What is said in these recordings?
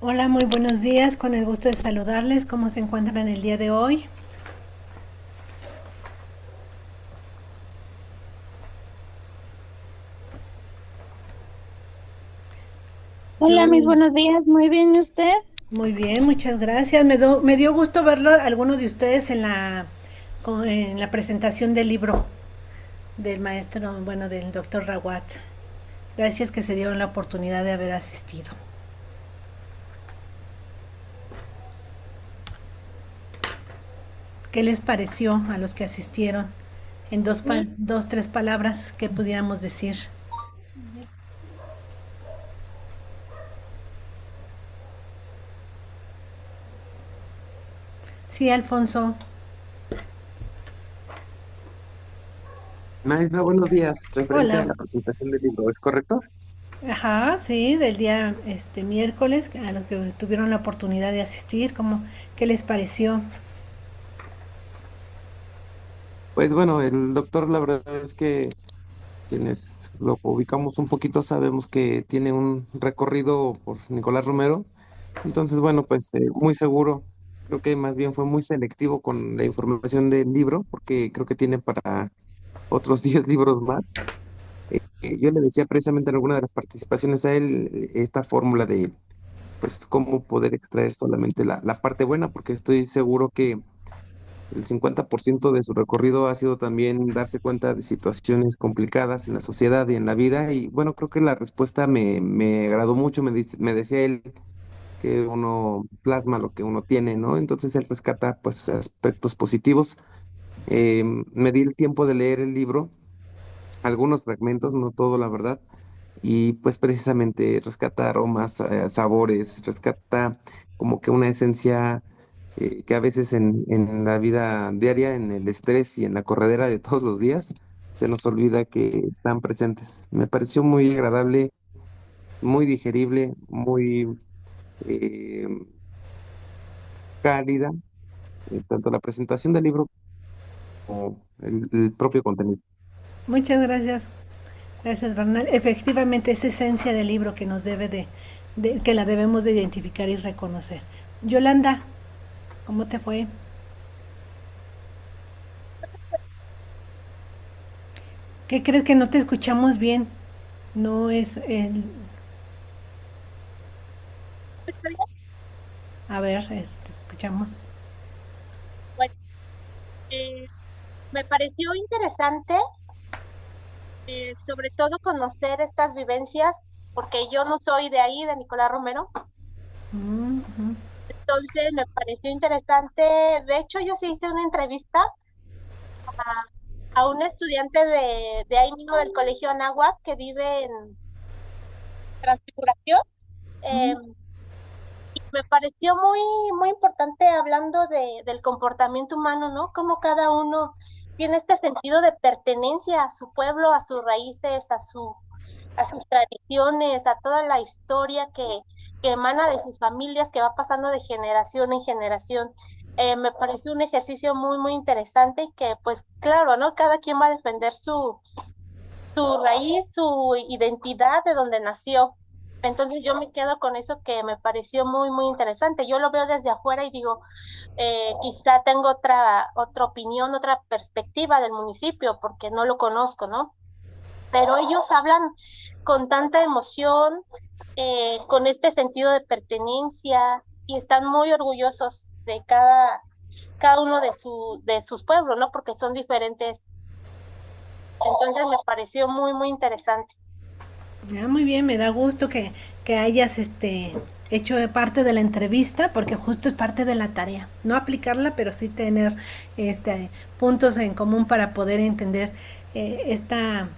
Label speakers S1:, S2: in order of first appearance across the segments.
S1: Hola, muy buenos días, con el gusto de saludarles. ¿Cómo se encuentran el día de hoy? Yo
S2: Hola, mis buenos días, muy bien, ¿y usted?
S1: muy bien, muchas gracias. Me dio gusto verlo a algunos de ustedes en en la presentación del libro del maestro, bueno, del doctor Rawat. Gracias que se dieron la oportunidad de haber asistido. ¿Qué les pareció a los que asistieron? En
S2: Mis,
S1: dos, tres palabras, ¿qué pudiéramos decir? Sí, Alfonso.
S2: Maestra, buenos días. Referente a
S1: Hola.
S2: la presentación del libro, ¿es correcto?
S1: Ajá, sí, del día miércoles, a los que tuvieron la oportunidad de asistir, ¿cómo, qué les pareció?
S2: Pues bueno, el doctor, la verdad es que quienes lo ubicamos un poquito sabemos que tiene un recorrido por Nicolás Romero. Entonces, bueno, pues muy seguro. Creo que más bien fue muy selectivo con la información del libro, porque creo que tiene para otros 10 libros más. Yo le decía precisamente en alguna de las participaciones a él esta fórmula de pues cómo poder extraer solamente la parte buena, porque estoy seguro que el 50% de su recorrido ha sido también darse cuenta de situaciones complicadas en la sociedad y en la vida. Y bueno, creo que la respuesta me agradó mucho. Me decía él que uno plasma lo que uno tiene, ¿no? Entonces él rescata pues aspectos positivos. Me di el tiempo de leer el libro, algunos fragmentos, no todo, la verdad. Y pues precisamente rescata aromas, sabores, rescata como que una esencia que a veces en la vida diaria, en el estrés y en la corredera de todos los días, se nos olvida que están presentes. Me pareció muy agradable, muy digerible, muy eh, cálida, tanto la presentación del libro como el propio contenido.
S1: Muchas gracias, gracias Bernal. Efectivamente, es esencia del libro que nos que la debemos de identificar y reconocer. Yolanda, ¿cómo te fue? ¿Qué crees que no te escuchamos bien? No es el... A ver, te escuchamos.
S3: Bueno, eh, me pareció interesante, sobre todo conocer estas vivencias, porque yo no soy de ahí, de Nicolás Romero.
S1: Mm, ujú.
S3: Entonces me pareció interesante. De hecho, yo sí hice una entrevista a un estudiante de ahí mismo del Colegio Anáhuac que vive en Transfiguración. Eh, Me pareció muy importante hablando del comportamiento humano, ¿no? Cómo cada uno tiene este sentido de pertenencia a su pueblo, a sus raíces, a sus tradiciones, a toda la historia que emana de sus familias, que va pasando de generación en generación. Me pareció un ejercicio muy interesante y que, pues claro, ¿no? Cada quien va a defender su raíz, su identidad de donde nació. Entonces yo me quedo con eso que me pareció muy interesante. Yo lo veo desde afuera y digo, quizá tengo otra opinión, otra perspectiva del municipio, porque no lo conozco, ¿no? Pero ellos hablan con tanta emoción, con este sentido de pertenencia y están muy orgullosos de cada uno de sus pueblos, ¿no? Porque son diferentes. Entonces me pareció muy interesante.
S1: Ah, muy bien, me da gusto que hayas hecho de parte de la entrevista, porque justo es parte de la tarea. No aplicarla, pero sí tener puntos en común para poder entender esta,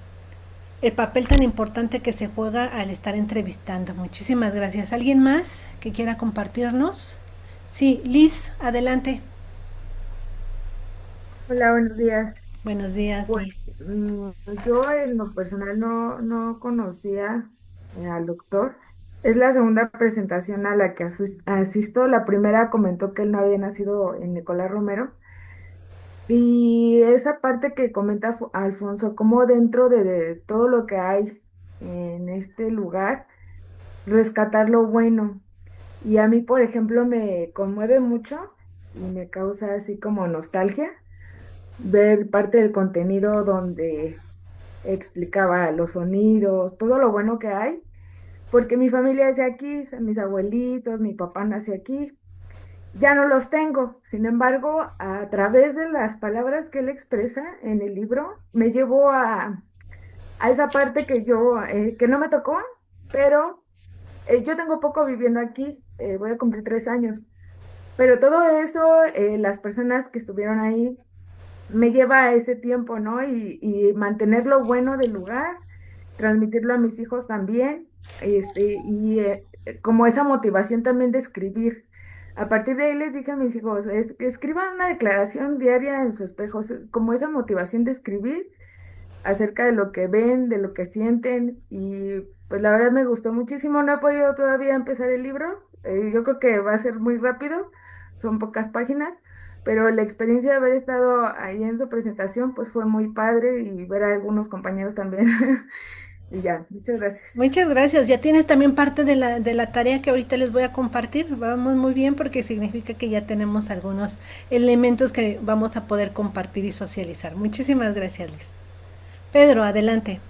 S1: el papel tan importante que se juega al estar entrevistando. Muchísimas gracias. ¿Alguien más que quiera compartirnos? Sí, Liz, adelante.
S4: Hola, buenos días.
S1: Buenos días,
S4: Pues
S1: Liz.
S4: yo en lo personal no conocía al doctor. Es la segunda presentación a la que asisto. La primera comentó que él no había nacido en Nicolás Romero. Y esa parte que comenta Alfonso, como dentro de todo lo que hay en este lugar, rescatar lo bueno. Y a mí, por ejemplo, me conmueve mucho y me causa así como nostalgia ver parte del contenido donde explicaba los sonidos, todo lo bueno que hay, porque mi familia es de aquí, o sea, mis abuelitos, mi papá nació aquí, ya no los tengo. Sin embargo, a través de las palabras que él expresa en el libro, me llevó a esa parte que no me tocó, pero yo tengo poco viviendo aquí, voy a cumplir 3 años, pero todo eso, las personas que estuvieron ahí, me lleva a ese tiempo, ¿no? Y mantener lo bueno del lugar, transmitirlo a mis hijos también, como esa motivación también de escribir. A partir de ahí les dije a mis hijos, que escriban una declaración diaria en su espejo, como esa motivación de escribir acerca de lo que ven, de lo que sienten, y pues la verdad me gustó muchísimo. No he podido todavía empezar el libro, yo creo que va a ser muy rápido, son pocas páginas, pero la experiencia de haber estado ahí en su presentación pues fue muy padre, y ver a algunos compañeros también. Y ya, muchas gracias.
S1: Muchas gracias. Ya tienes también parte de la tarea que ahorita les voy a compartir. Vamos muy bien porque significa que ya tenemos algunos elementos que vamos a poder compartir y socializar. Muchísimas gracias, Liz. Pedro, adelante.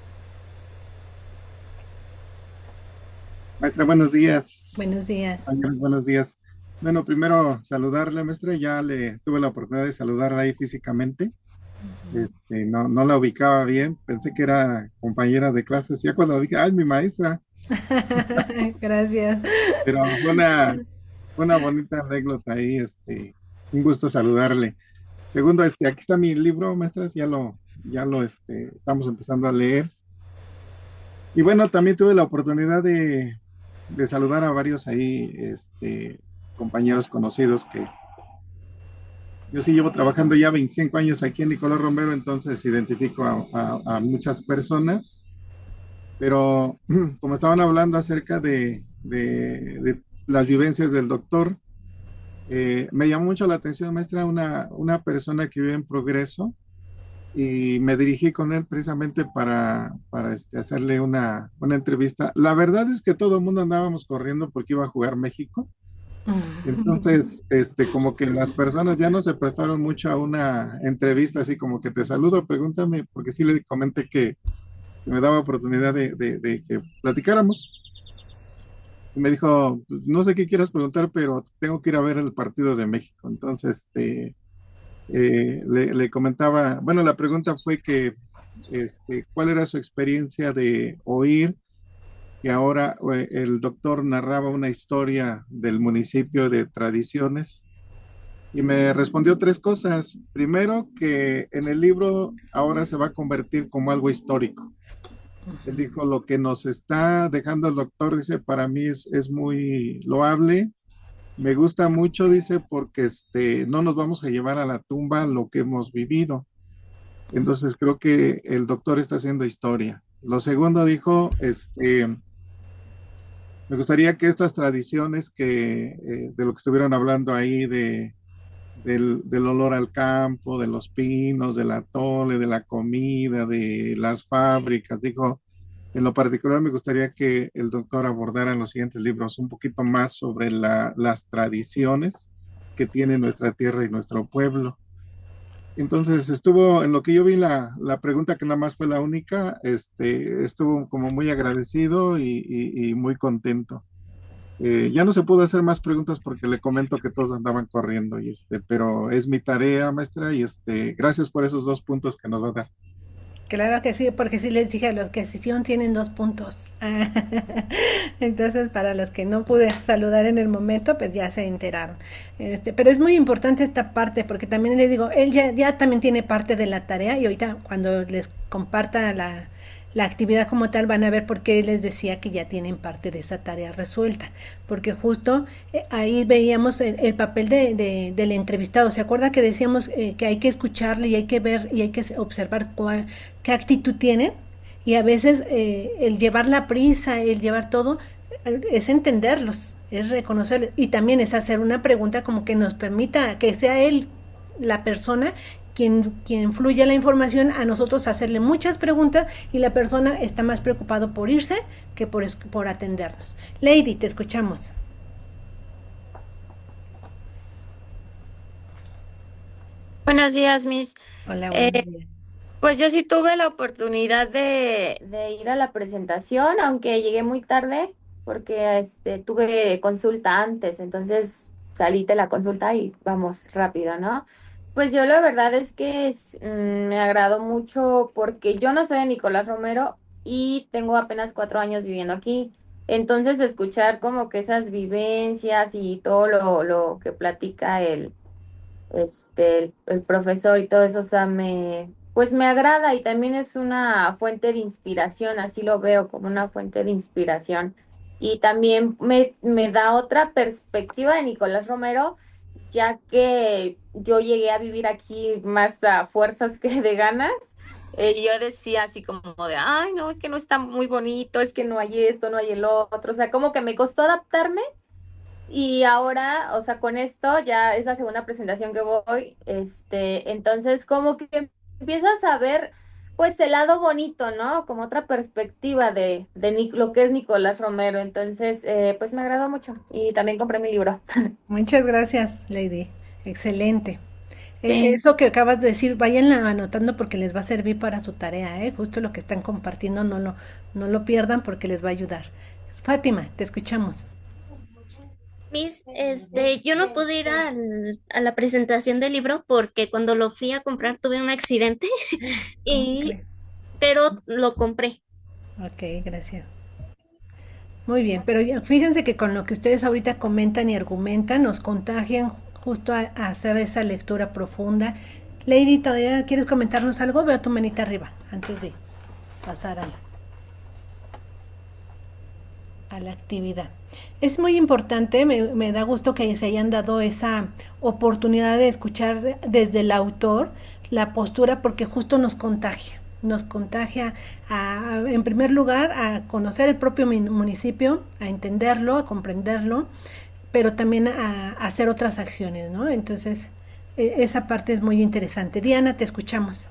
S5: Maestra, buenos días.
S1: Buenos días.
S5: Compañeros, buenos días. Bueno, primero saludarle, maestra. Ya le tuve la oportunidad de saludarla ahí físicamente. No la ubicaba bien. Pensé que era compañera de clases. Ya cuando la dije, ¡ay, mi maestra!
S1: Gracias.
S5: Pero fue una bonita anécdota ahí. Un gusto saludarle. Segundo, aquí está mi libro, maestras. Ya lo estamos empezando a leer. Y bueno, también tuve la oportunidad de saludar a varios ahí, compañeros conocidos que yo sí llevo trabajando ya 25 años aquí en Nicolás Romero, entonces identifico a muchas personas, pero como estaban hablando acerca de las vivencias del doctor, me llamó mucho la atención, maestra, una persona que vive en Progreso, y me dirigí con él precisamente para hacerle una entrevista. La verdad es que todo el mundo andábamos corriendo porque iba a jugar México. Entonces, como que las personas ya no se prestaron mucho a una entrevista, así como que te saludo, pregúntame, porque sí le comenté que me daba oportunidad de que platicáramos. Y me dijo, "Pues, no sé qué quieras preguntar, pero tengo que ir a ver el partido de México". Entonces, le comentaba, bueno, la pregunta fue que, ¿cuál era su experiencia de oír que ahora el doctor narraba una historia del municipio de tradiciones? Y me respondió tres cosas. Primero, que en el libro ahora se va a convertir como algo histórico. Él dijo, lo que nos está dejando el doctor, dice, para mí es muy loable. Me gusta mucho, dice, porque no nos vamos a llevar a la tumba lo que hemos vivido. Entonces creo que el doctor está haciendo historia. Lo segundo dijo, me gustaría que estas tradiciones de lo que estuvieron hablando ahí, del olor al campo, de los pinos, del atole, de la comida, de las fábricas, dijo, en lo particular me gustaría que el doctor abordara en los siguientes libros un poquito más sobre las tradiciones que tiene nuestra tierra y nuestro pueblo. Entonces estuvo, en lo que yo vi la pregunta que nada más fue la única, estuvo como muy agradecido y muy contento. Ya no se pudo hacer más preguntas porque le comento que todos andaban corriendo, pero es mi tarea, maestra, y gracias por esos 2 puntos que nos va a dar.
S1: Claro que sí, porque sí les dije a los que sí tienen 2 puntos. Entonces, para los que no pude saludar en el momento, pues ya se enteraron. Pero es muy importante esta parte, porque también les digo, él ya también tiene parte de la tarea, y ahorita cuando les comparta la actividad como tal van a ver por qué les decía que ya tienen parte de esa tarea resuelta, porque justo ahí veíamos el papel del entrevistado. ¿Se acuerda que decíamos que hay que escucharle y hay que ver y hay que observar qué actitud tienen? Y a veces el llevar la prisa, el llevar todo, es entenderlos, es reconocerlos, y también es hacer una pregunta como que nos permita que sea él, la persona, quien fluya la información, a nosotros hacerle muchas preguntas, y la persona está más preocupado por irse que por atendernos. Lady, te escuchamos.
S6: Buenos días, Miss.
S1: Hola, buenos
S6: Eh,
S1: días.
S6: pues yo sí tuve la oportunidad de ir a la presentación, aunque llegué muy tarde porque tuve consulta antes, entonces salí de la consulta y vamos rápido, ¿no? Pues yo la verdad es que me agradó mucho porque yo no soy de Nicolás Romero y tengo apenas 4 años viviendo aquí. Entonces escuchar como que esas vivencias y todo lo que platica el profesor y todo eso, o sea, pues me agrada y también es una fuente de inspiración, así lo veo como una fuente de inspiración. Y también me da otra perspectiva de Nicolás Romero, ya que yo llegué a vivir aquí más a fuerzas que de ganas. Yo decía así como de, ay, no, es que no está muy bonito, es que no hay esto, no hay el otro, o sea, como que me costó adaptarme y ahora, o sea, con esto ya es la segunda presentación que voy, entonces como que empiezas a ver, pues, el lado bonito, ¿no? Como otra perspectiva de lo que es Nicolás Romero. Entonces, pues me agradó mucho y también compré mi libro.
S1: Muchas gracias, Lady. Excelente.
S6: Sí.
S1: Eso que acabas de decir, váyanla anotando porque les va a servir para su tarea, ¿eh? Justo lo que están compartiendo, no lo pierdan porque les va a ayudar. Fátima, te escuchamos.
S7: Miss, yo no pude ir a la presentación del libro porque cuando lo fui a comprar tuve un accidente,
S1: ¿Cómo
S7: y,
S1: crees?
S7: pero lo compré.
S1: Ok, gracias. Muy bien, pero fíjense que con lo que ustedes ahorita comentan y argumentan, nos contagian justo a hacer esa lectura profunda. Lady, ¿todavía quieres comentarnos algo? Veo tu manita arriba antes de pasar a la actividad. Es muy importante, me da gusto que se hayan dado esa oportunidad de escuchar desde el autor la postura porque justo nos contagia en primer lugar a conocer el propio municipio, a entenderlo, a comprenderlo, pero también a hacer otras acciones, ¿no? Entonces, esa parte es muy interesante. Diana, te escuchamos.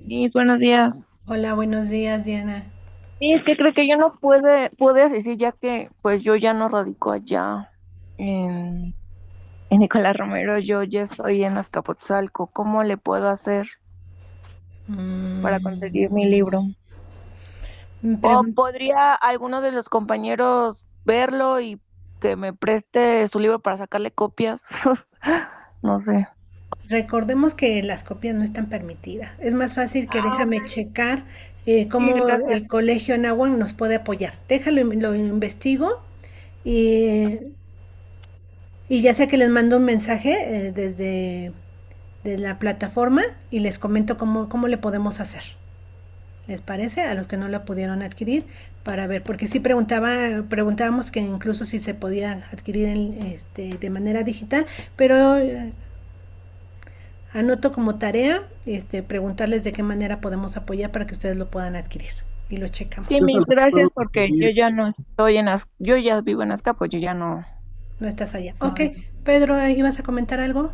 S8: Mis buenos días.
S1: Hola, buenos días, Diana.
S8: Sí, es que creo que yo no pude asistir ya que pues yo ya no radico allá en, en Nicolás Romero, yo ya estoy en Azcapotzalco. ¿Cómo le puedo hacer para conseguir mi
S1: Mm,
S8: libro? ¿O
S1: pregun-
S8: podría alguno de los compañeros verlo y que me preste su libro para sacarle copias? No sé.
S1: Recordemos que las copias no están permitidas. Es más fácil que
S8: Ah,
S1: déjame
S8: ok.
S1: checar
S8: Sí,
S1: cómo
S8: gracias.
S1: el colegio en Agua nos puede apoyar. Déjalo, lo investigo y, y ya sea que les mando un mensaje desde de la plataforma y les comento cómo le podemos hacer. ¿Les parece? A los que no la pudieron adquirir para ver, porque sí preguntábamos que incluso si se podía adquirir de manera digital, pero anoto como tarea preguntarles de qué manera podemos apoyar para que ustedes lo puedan adquirir y lo
S8: Sí,
S1: checamos.
S5: Yo se
S8: mis
S5: los puedo
S8: gracias porque yo
S5: conseguir.
S8: ya no estoy yo ya vivo en Azcapo, yo ya no.
S1: No estás allá. Ok,
S8: No.
S1: Pedro, ¿ibas a comentar algo?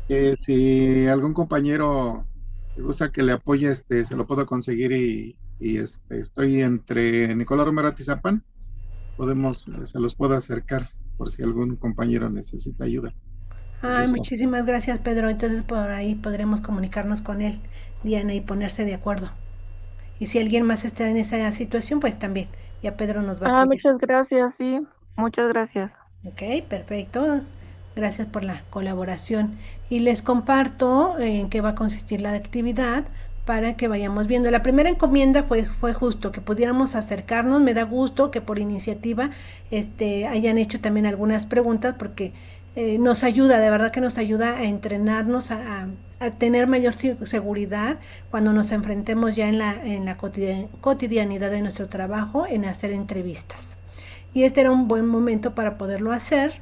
S5: Que si algún compañero le gusta que le apoye, se lo puedo conseguir y estoy entre Nicolás Romero Atizapán, se los puedo acercar por si algún compañero necesita ayuda. Con
S1: Ay,
S5: gusto.
S1: muchísimas gracias, Pedro. Entonces por ahí podremos comunicarnos con él, Diana, y ponerse de acuerdo. Y si alguien más está en esa situación, pues también. Ya Pedro nos va a
S8: Ah,
S1: apoyar.
S8: muchas gracias, sí, muchas gracias.
S1: Ok, perfecto. Gracias por la colaboración. Y les comparto en qué va a consistir la actividad para que vayamos viendo. La primera encomienda fue justo que pudiéramos acercarnos. Me da gusto que por iniciativa hayan hecho también algunas preguntas porque nos ayuda, de verdad que nos ayuda a entrenarnos, a tener mayor seguridad cuando nos enfrentemos ya en la cotidianidad de nuestro trabajo en hacer entrevistas. Y este era un buen momento para poderlo hacer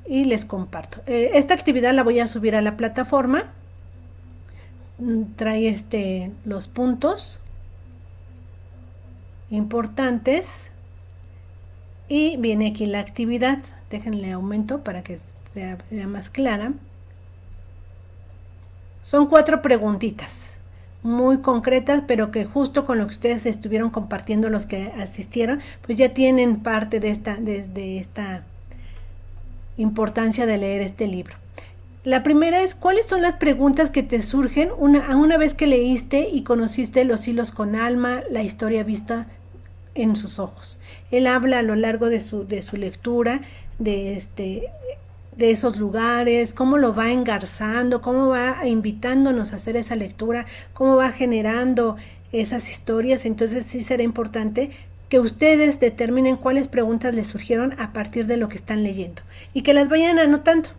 S1: y les comparto. Esta actividad la voy a subir a la plataforma. Trae los puntos importantes y viene aquí la actividad. Déjenle aumento para que sea más clara. Son 4 preguntitas. muy concretas, pero que justo con lo que ustedes estuvieron compartiendo los que asistieron, pues ya tienen parte de esta importancia de leer este libro. La primera es, ¿cuáles son las preguntas que te surgen una vez que leíste y conociste Los hilos con alma, la historia vista en sus ojos? Él habla a lo largo de su lectura de esos lugares, cómo lo va engarzando, cómo va invitándonos a hacer esa lectura, cómo va generando esas historias. Entonces sí será importante que ustedes determinen cuáles preguntas les surgieron a partir de lo que están leyendo y que las vayan anotando,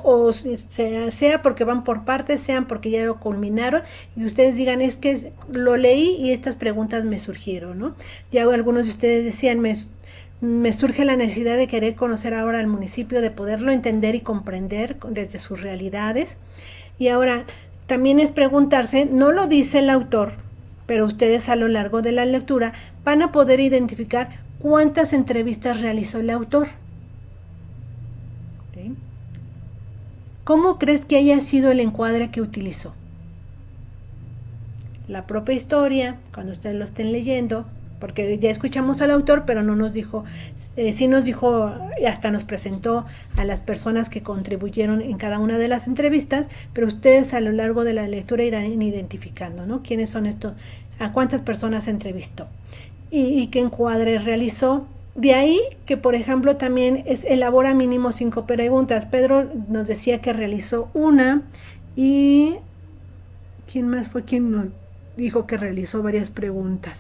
S1: o sea porque van por partes, sean porque ya lo culminaron y ustedes digan, es que lo leí y estas preguntas me surgieron, ¿no? Ya algunos de ustedes decían, me surge la necesidad de querer conocer ahora al municipio, de poderlo entender y comprender desde sus realidades. Y ahora también es preguntarse, no lo dice el autor, pero ustedes a lo largo de la lectura van a poder identificar cuántas entrevistas realizó el autor. ¿Sí? ¿Cómo crees que haya sido el encuadre que utilizó? La propia historia, cuando ustedes lo estén leyendo, porque ya escuchamos al autor, pero no nos dijo, sí nos dijo, hasta nos presentó a las personas que contribuyeron en cada una de las entrevistas, pero ustedes a lo largo de la lectura irán identificando, ¿no? ¿Quiénes son estos? ¿A cuántas personas entrevistó? Y qué encuadre realizó. De ahí que, por ejemplo, también elabora mínimo 5 preguntas. Pedro nos decía que realizó una y... ¿quién más fue quien nos dijo que realizó varias preguntas?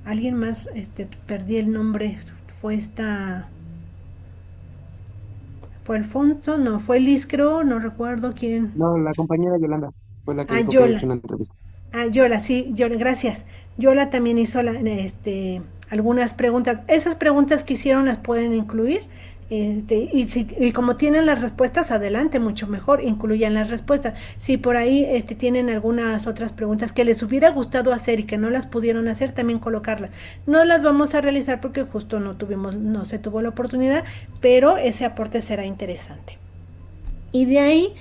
S1: Alguien más, perdí el nombre, fue Alfonso, no, fue Liz, creo, no recuerdo quién.
S2: No, la compañera Yolanda fue la que dijo que había
S1: Yola.
S2: hecho una entrevista.
S1: Yola, sí, Yola, gracias. Yola también hizo algunas preguntas. Esas preguntas que hicieron las pueden incluir. Y como tienen las respuestas, adelante, mucho mejor, incluyan las respuestas. Si por ahí tienen algunas otras preguntas que les hubiera gustado hacer y que no las pudieron hacer, también colocarlas. No las vamos a realizar porque justo no se tuvo la oportunidad, pero ese aporte será interesante. Y de ahí,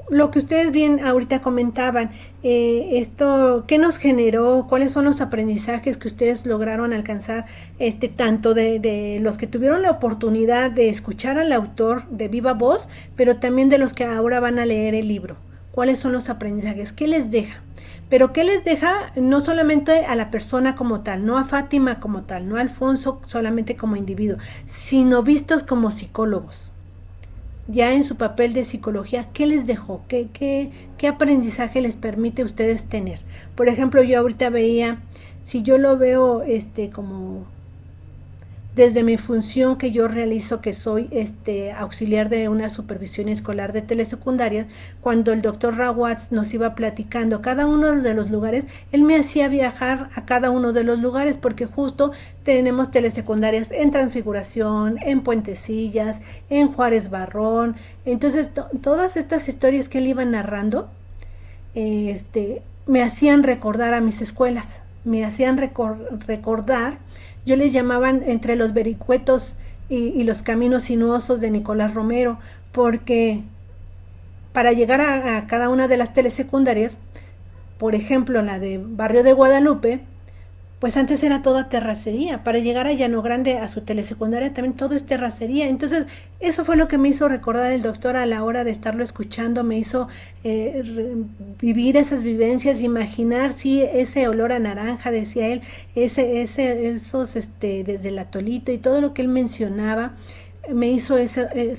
S1: lo que ustedes bien ahorita comentaban, ¿qué nos generó? ¿Cuáles son los aprendizajes que ustedes lograron alcanzar, tanto de los que tuvieron la oportunidad de escuchar al autor de viva voz, pero también de los que ahora van a leer el libro? ¿Cuáles son los aprendizajes? ¿Qué les deja? Pero ¿qué les deja? No solamente a la persona como tal, no a Fátima como tal, no a Alfonso solamente como individuo, sino vistos como psicólogos. Ya en su papel de psicología, ¿qué les dejó? ¿Qué aprendizaje les permite a ustedes tener? Por ejemplo, yo ahorita veía, si yo lo veo como desde mi función que yo realizo, que soy auxiliar de una supervisión escolar de telesecundarias, cuando el doctor Rawatz nos iba platicando cada uno de los lugares, él me hacía viajar a cada uno de los lugares, porque justo tenemos telesecundarias en Transfiguración, en Puentecillas, en Juárez Barrón. Entonces todas estas historias que él iba narrando me hacían recordar a mis escuelas, me hacían recordar. Yo les llamaban entre los vericuetos y los caminos sinuosos de Nicolás Romero, porque para llegar a cada una de las telesecundarias, por ejemplo la de Barrio de Guadalupe, pues antes era toda terracería. Para llegar a Llano Grande, a su telesecundaria, también todo es terracería. Entonces eso fue lo que me hizo recordar el doctor a la hora de estarlo escuchando, me hizo vivir esas vivencias, imaginar, sí, ese olor a naranja, decía él, esos desde el atolito y todo lo que él mencionaba, me hizo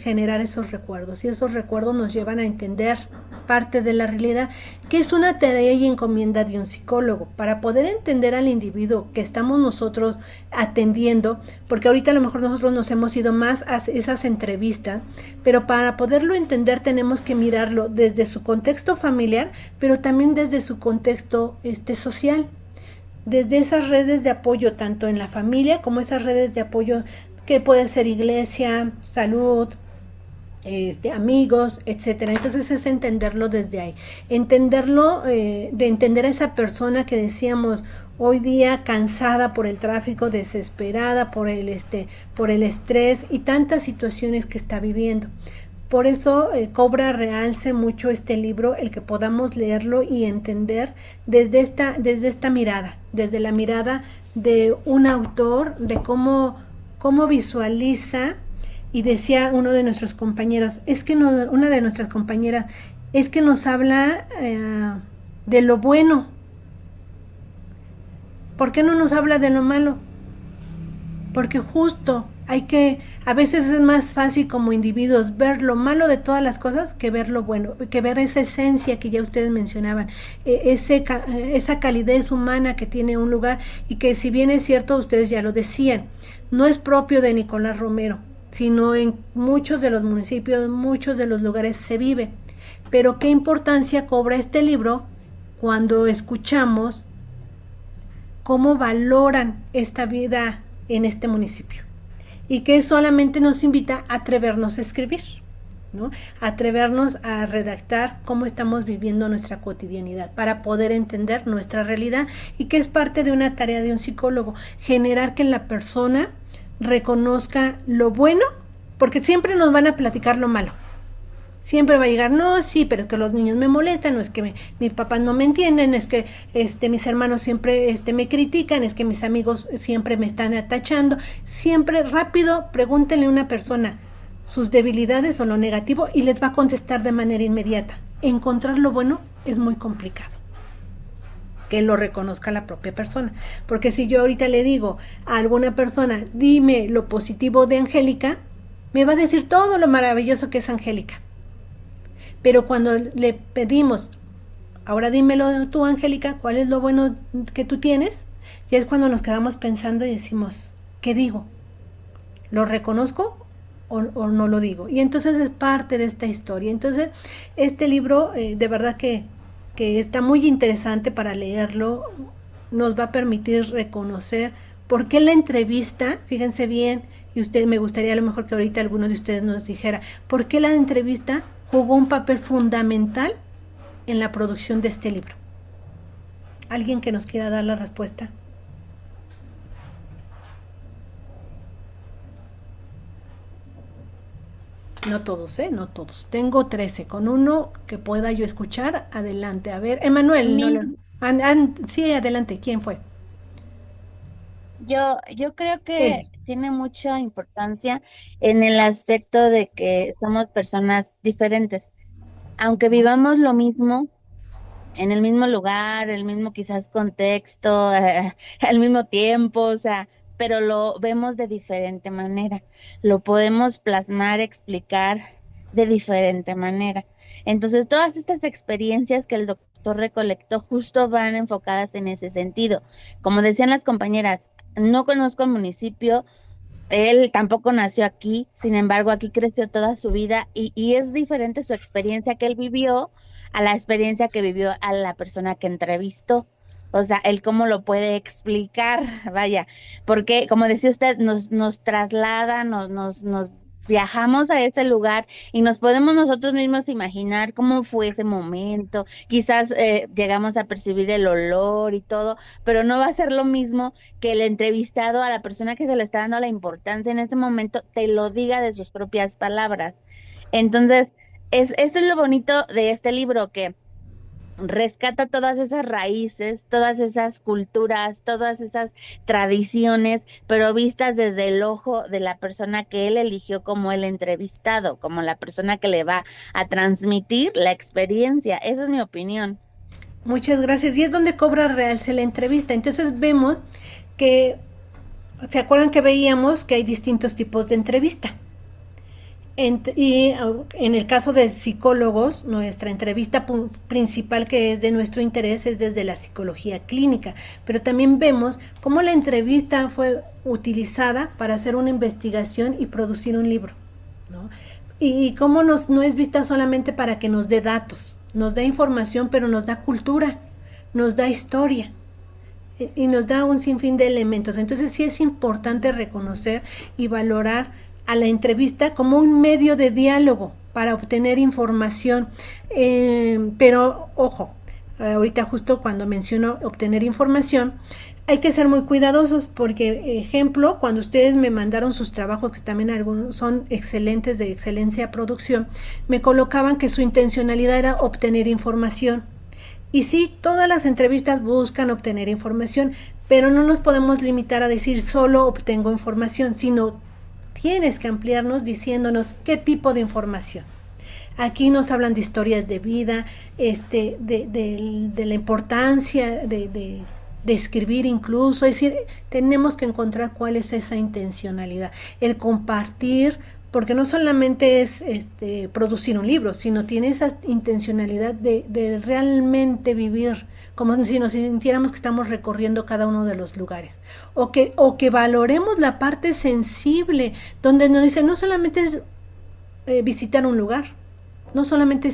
S1: generar esos recuerdos, y esos recuerdos nos llevan a entender parte de la realidad, que es una tarea y encomienda de un psicólogo, para poder entender al individuo que estamos nosotros atendiendo, porque ahorita a lo mejor nosotros nos hemos ido más a esas entrevistas, pero para poderlo entender tenemos que mirarlo desde su contexto familiar, pero también desde su contexto social, desde esas redes de apoyo, tanto en la familia como esas redes de apoyo que pueden ser iglesia, salud, amigos, etcétera. Entonces es entenderlo desde ahí, entenderlo, de entender a esa persona que decíamos, hoy día cansada por el tráfico, desesperada por el estrés y tantas situaciones que está viviendo. Por eso cobra realce mucho este libro, el que podamos leerlo y entender desde esta mirada, desde la mirada de un autor, de cómo visualiza. Y decía uno de nuestros compañeros, una de nuestras compañeras, es que nos habla de lo bueno. ¿Por qué no nos habla de lo malo? Porque justo a veces es más fácil como individuos ver lo malo de todas las cosas que ver lo bueno, que ver esa esencia que ya ustedes mencionaban, esa calidez humana que tiene un lugar y que, si bien es cierto, ustedes ya lo decían, no es propio de Nicolás Romero, sino en muchos de los municipios, muchos de los lugares se vive. Pero qué importancia cobra este libro cuando escuchamos cómo valoran esta vida en este municipio, y que solamente nos invita a atrevernos a escribir, ¿no? A atrevernos a redactar cómo estamos viviendo nuestra cotidianidad para poder entender nuestra realidad, y que es parte de una tarea de un psicólogo, generar que la persona reconozca lo bueno, porque siempre nos van a platicar lo malo. Siempre va a llegar, no, sí, pero es que los niños me molestan, no es que mis papás no me entienden, es que mis hermanos siempre me critican, es que mis amigos siempre me están atachando. Siempre rápido pregúntenle a una persona sus debilidades o lo negativo y les va a contestar de manera inmediata. Encontrar lo bueno es muy complicado, que lo reconozca la propia persona, porque si yo ahorita le digo a alguna persona, dime lo positivo de Angélica, me va a decir todo lo maravilloso que es Angélica. Pero cuando le pedimos, ahora dímelo tú, Angélica, ¿cuál es lo bueno que tú tienes? Ya es cuando nos quedamos pensando y decimos, ¿qué digo? ¿Lo reconozco o no lo digo? Y entonces es parte de esta historia. Entonces, este libro de verdad que está muy interesante para leerlo, nos va a permitir reconocer por qué la entrevista, fíjense bien, y me gustaría a lo mejor que ahorita alguno de ustedes nos dijera, ¿por qué la entrevista jugó un papel fundamental en la producción de este libro? ¿Alguien que nos quiera dar la respuesta? No todos, no todos. Tengo 13, con uno que pueda yo escuchar. Adelante, a ver, Emanuel. Sí, adelante, ¿quién fue?
S9: Yo creo que tiene mucha importancia en el aspecto de que somos personas diferentes. Aunque vivamos lo mismo, en el mismo lugar, el mismo quizás contexto, al mismo tiempo, o sea, pero lo vemos de diferente manera. Lo podemos plasmar, explicar de diferente manera. Entonces, todas estas experiencias que el doctor recolectó justo van enfocadas en ese sentido. Como decían las compañeras, no conozco el municipio, él tampoco nació aquí, sin embargo, aquí creció toda su vida y es diferente su experiencia que él vivió a la experiencia que vivió a la persona que entrevistó. O sea, él cómo lo puede explicar, vaya, porque como decía usted, nos traslada, nos viajamos a ese lugar y nos podemos nosotros mismos imaginar cómo fue ese momento, quizás llegamos a percibir el olor y todo, pero no va a ser lo mismo que el entrevistado, a la persona que se le está dando la importancia en ese momento, te lo diga de sus propias palabras. Entonces, eso es lo bonito de este libro, que rescata todas esas raíces, todas esas culturas, todas esas tradiciones, pero vistas desde el ojo de la persona que él eligió como el entrevistado, como la persona que le va a transmitir la experiencia. Esa es mi opinión.
S1: Muchas gracias. Y es donde cobra realce la entrevista. Entonces vemos que, ¿se acuerdan que veíamos que hay distintos tipos de entrevista? Y en el caso de psicólogos, nuestra entrevista principal, que es de nuestro interés, es desde la psicología clínica, pero también vemos cómo la entrevista fue utilizada para hacer una investigación y producir un libro, ¿no? Y cómo no es vista solamente para que nos dé datos, nos da información, pero nos da cultura, nos da historia y nos da un sinfín de elementos. Entonces sí es importante reconocer y valorar a la entrevista como un medio de diálogo para obtener información, pero ojo, ahorita justo cuando menciono obtener información, hay que ser muy cuidadosos porque, ejemplo, cuando ustedes me mandaron sus trabajos, que también algunos son excelentes, de excelencia producción, me colocaban que su intencionalidad era obtener información. Y sí, todas las entrevistas buscan obtener información, pero no nos podemos limitar a decir solo obtengo información, sino tienes que ampliarnos diciéndonos qué tipo de información. Aquí nos hablan de historias de vida, de la importancia de escribir incluso, es decir, tenemos que encontrar cuál es esa intencionalidad, el compartir, porque no solamente es producir un libro, sino tiene esa intencionalidad de realmente vivir, como si nos sintiéramos que estamos recorriendo cada uno de los lugares, o que valoremos la parte sensible, donde nos dice, no solamente es visitar un lugar, no solamente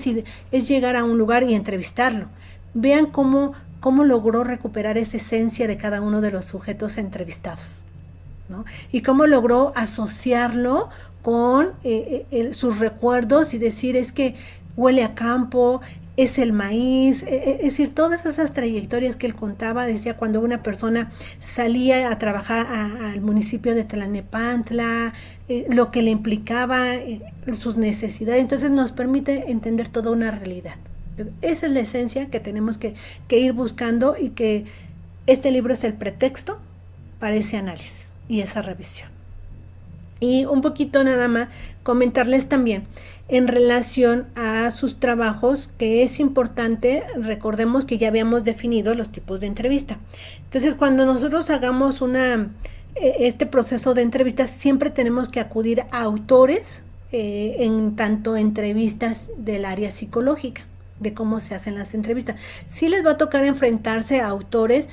S1: es llegar a un lugar y entrevistarlo, vean cómo logró recuperar esa esencia de cada uno de los sujetos entrevistados, ¿no? Y cómo logró asociarlo con sus recuerdos y decir, es que huele a campo, es el maíz, es decir, todas esas trayectorias que él contaba, decía cuando una persona salía a trabajar al municipio de Tlalnepantla, lo que le implicaba, sus necesidades, entonces nos permite entender toda una realidad. Esa es la esencia que tenemos que ir buscando, y que este libro es el pretexto para ese análisis y esa revisión. Y un poquito nada más comentarles también en relación a sus trabajos, que es importante, recordemos que ya habíamos definido los tipos de entrevista. Entonces, cuando nosotros hagamos este proceso de entrevistas, siempre tenemos que acudir a autores, en tanto entrevistas del área psicológica, de cómo se hacen las entrevistas. Sí les va a tocar enfrentarse a autores,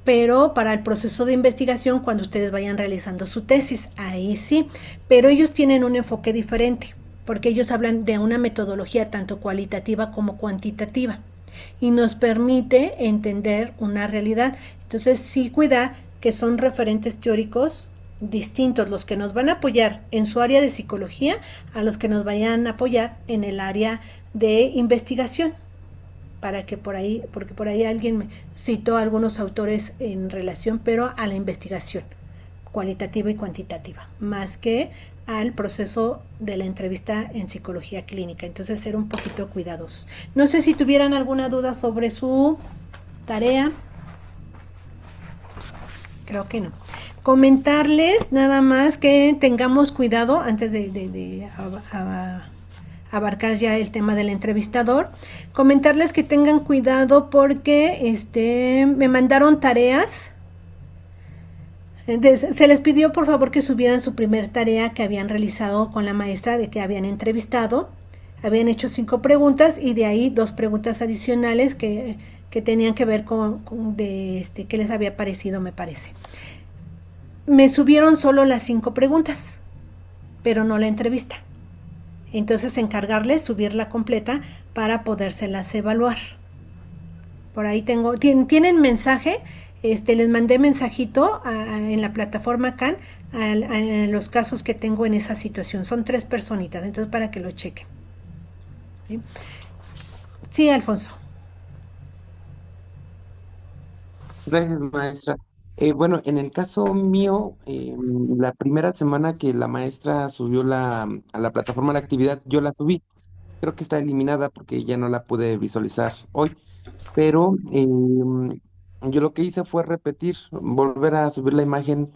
S1: pero para el proceso de investigación, cuando ustedes vayan realizando su tesis, ahí sí, pero ellos tienen un enfoque diferente, porque ellos hablan de una metodología tanto cualitativa como cuantitativa, y nos permite entender una realidad. Entonces, sí cuidar que son referentes teóricos distintos los que nos van a apoyar en su área de psicología a los que nos vayan a apoyar en el área de investigación, para que porque por ahí alguien me citó a algunos autores en relación, pero a la investigación cualitativa y cuantitativa, más que al proceso de la entrevista en psicología clínica. Entonces, ser un poquito cuidadosos. No sé si tuvieran alguna duda sobre su tarea. Creo que no. Comentarles nada más que tengamos cuidado antes de abarcar ya el tema del entrevistador. Comentarles que tengan cuidado porque me mandaron tareas. Se les pidió por favor que subieran su primer tarea que habían realizado con la maestra, de que habían entrevistado. Habían hecho 5 preguntas y de ahí 2 preguntas adicionales que tenían que ver con qué les había parecido, me parece. Me subieron solo las 5 preguntas, pero no la entrevista. Entonces, encargarles subirla completa para podérselas evaluar. Por ahí tienen mensaje. Les mandé mensajito en la plataforma CAN en los casos que tengo en esa situación. Son 3 personitas, entonces para que lo chequen. ¿Sí? Sí, Alfonso.
S2: Gracias, maestra. Bueno, en el caso mío, la primera semana que la maestra subió a la plataforma la actividad, yo la subí. Creo que está eliminada porque ya no la pude visualizar hoy. Pero yo lo que hice fue volver a subir la imagen,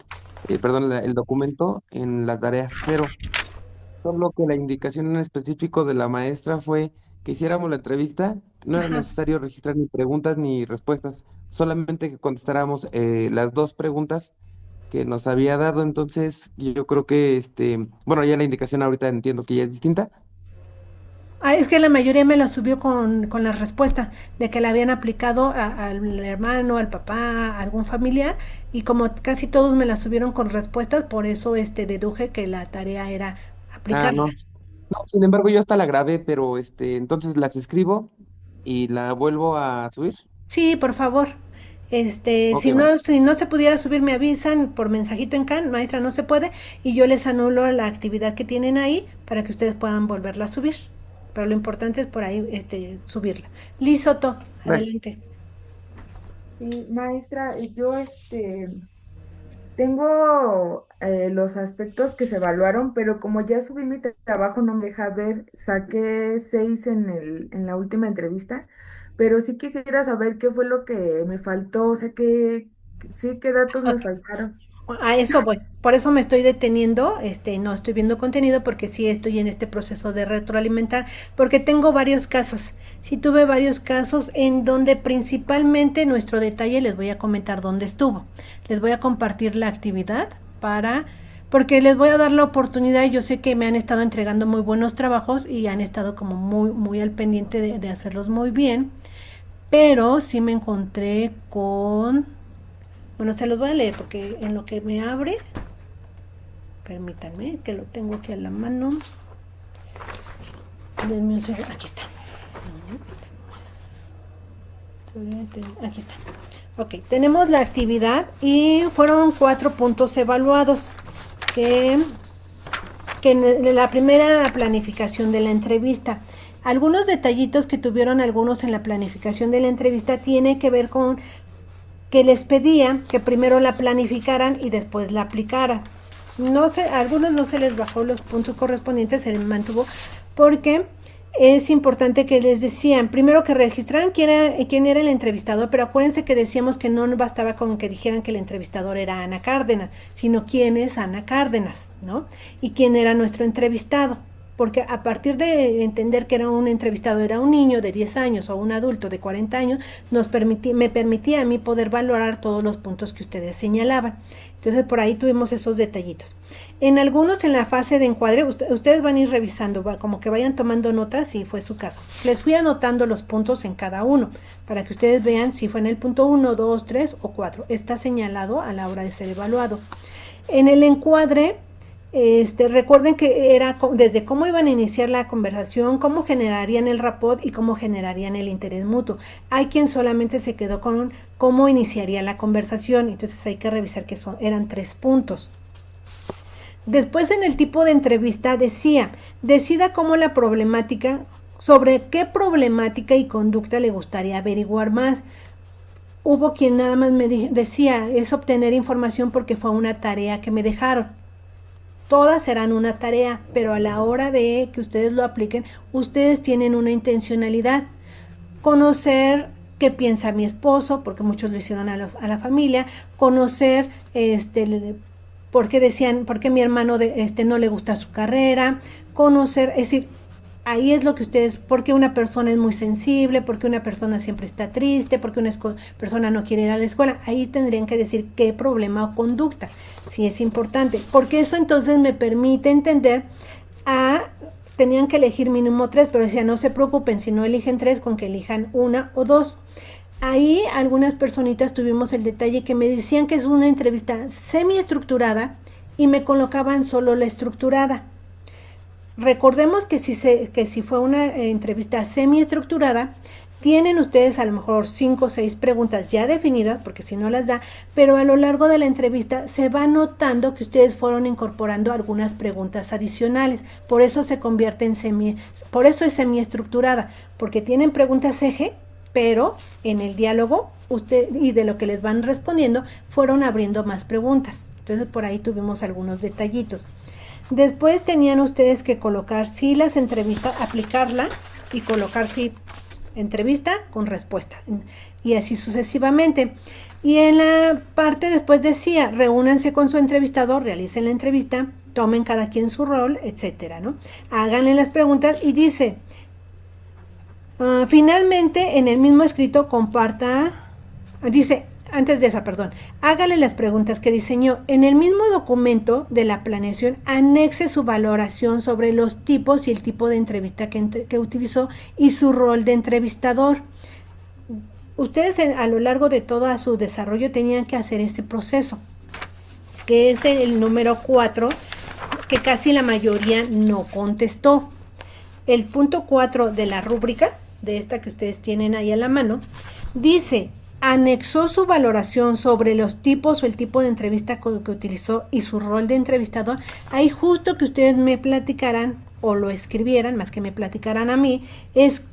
S2: el documento en la tarea 0. Solo que la indicación en específico de la maestra fue que hiciéramos la entrevista, no era necesario registrar ni preguntas ni respuestas, solamente que contestáramos las 2 preguntas que nos había dado. Entonces, yo creo que, bueno, ya la indicación ahorita entiendo que ya es distinta.
S1: Es que la mayoría me la subió con las respuestas de que la habían aplicado al hermano, al papá, a algún familiar, y como casi todos me la subieron con respuestas, por eso deduje que la tarea era aplicarla.
S2: No, sin embargo, yo hasta la grabé, pero entonces las escribo y la vuelvo a subir.
S1: Sí, por favor.
S2: Ok,
S1: si no se pudiera subir, me avisan por mensajito en CAN, maestra, no se puede, y yo les anulo la actividad que tienen ahí para que ustedes puedan volverla a subir. pero lo importante es por ahí subirla. Liz Soto,
S2: Gracias.
S1: adelante.
S4: Sí, maestra, yo tengo los aspectos que se evaluaron, pero como ya subí mi trabajo, no me deja ver, saqué 6 en la última entrevista, pero sí quisiera saber qué fue lo que me faltó, o sea, sí, qué datos me
S1: Ok,
S4: faltaron.
S1: a eso voy. Por eso me estoy deteniendo, no estoy viendo contenido porque sí estoy en este proceso de retroalimentar, porque tengo varios casos. Sí tuve varios casos en donde principalmente nuestro detalle, les voy a comentar dónde estuvo. Les voy a compartir la actividad porque les voy a dar la oportunidad y yo sé que me han estado entregando muy buenos trabajos y han estado como muy, muy al pendiente de hacerlos muy bien, pero sí me encontré con, bueno, se los voy a leer porque en lo que me abre, permítanme que lo tengo aquí a la mano. Denme un segundo. Aquí está. Aquí está. Ok, tenemos la actividad y fueron 4 puntos evaluados. Que la primera era la planificación de la entrevista. Algunos detallitos que tuvieron algunos en la planificación de la entrevista tiene que ver con que les pedía que primero la planificaran y después la aplicaran. No sé, a algunos no se les bajó los puntos correspondientes, se les mantuvo, porque es importante que les decían, primero que registraran quién era el entrevistador, pero acuérdense que decíamos que no bastaba con que dijeran que el entrevistador era Ana Cárdenas, sino quién es Ana Cárdenas, ¿no? Y quién era nuestro entrevistado. Porque a partir de entender que era un entrevistado, era un niño de 10 años o un adulto de 40 años, me permitía a mí poder valorar todos los puntos que ustedes señalaban. Entonces por ahí tuvimos esos detallitos. En algunos en la fase de encuadre, ustedes van a ir revisando, como que vayan tomando notas si fue su caso. Les fui anotando los puntos en cada uno, para que ustedes vean si fue en el punto 1, 2, 3 o 4. Está señalado a la hora de ser evaluado. En el encuadre, recuerden que era desde cómo iban a iniciar la conversación, cómo generarían el rapport y cómo generarían el interés mutuo. Hay quien solamente se quedó con cómo iniciaría la conversación, entonces hay que revisar que eran 3 puntos. Después en el tipo de entrevista decida cómo la problemática, sobre qué problemática y conducta le gustaría averiguar más. Hubo quien nada más me decía, es obtener información porque fue una tarea que me dejaron. Todas serán una tarea, pero a la hora de que ustedes lo apliquen, ustedes tienen una intencionalidad. Conocer qué piensa mi esposo, porque muchos lo hicieron a la familia. Conocer por qué mi hermano no le gusta su carrera. Conocer, es decir, ahí es lo que ustedes, porque una persona es muy sensible, porque una persona siempre está triste, porque una persona no quiere ir a la escuela. Ahí tendrían que decir qué problema o conducta, si es importante, porque eso entonces me permite entender tenían que elegir mínimo 3, pero decía, no se preocupen, si no eligen 3, con que elijan 1 o 2. Ahí algunas personitas tuvimos el detalle que me decían que es una entrevista semiestructurada y me colocaban solo la estructurada. Recordemos que si fue una entrevista semiestructurada, tienen ustedes a lo mejor 5 o 6 preguntas ya definidas, porque si no las da, pero a lo largo de la entrevista se va notando que ustedes fueron incorporando algunas preguntas adicionales. Por eso se convierte por eso es semiestructurada, porque tienen preguntas eje, pero en el diálogo y de lo que les van respondiendo, fueron abriendo más preguntas. Entonces por ahí tuvimos algunos detallitos. Después tenían ustedes que colocar las entrevistas, aplicarla y colocar entrevista con respuesta y así sucesivamente. Y en la parte después decía, reúnanse con su entrevistador, realicen la entrevista, tomen cada quien su rol, etcétera, ¿no? Háganle las preguntas y dice, finalmente en el mismo escrito antes de esa, hágale las preguntas que diseñó. En el mismo documento de la planeación, anexe su valoración sobre los tipos y el tipo de entrevista que utilizó y su rol de entrevistador. Ustedes a lo largo de todo su desarrollo tenían que hacer este proceso, que es el número 4, que casi la mayoría no contestó. El punto 4 de la rúbrica, de esta que ustedes tienen ahí a la mano, dice, anexó su valoración sobre los tipos o el tipo de entrevista que utilizó y su rol de entrevistador. Ahí justo que ustedes me platicaran o lo escribieran, más que me platicaran a mí, es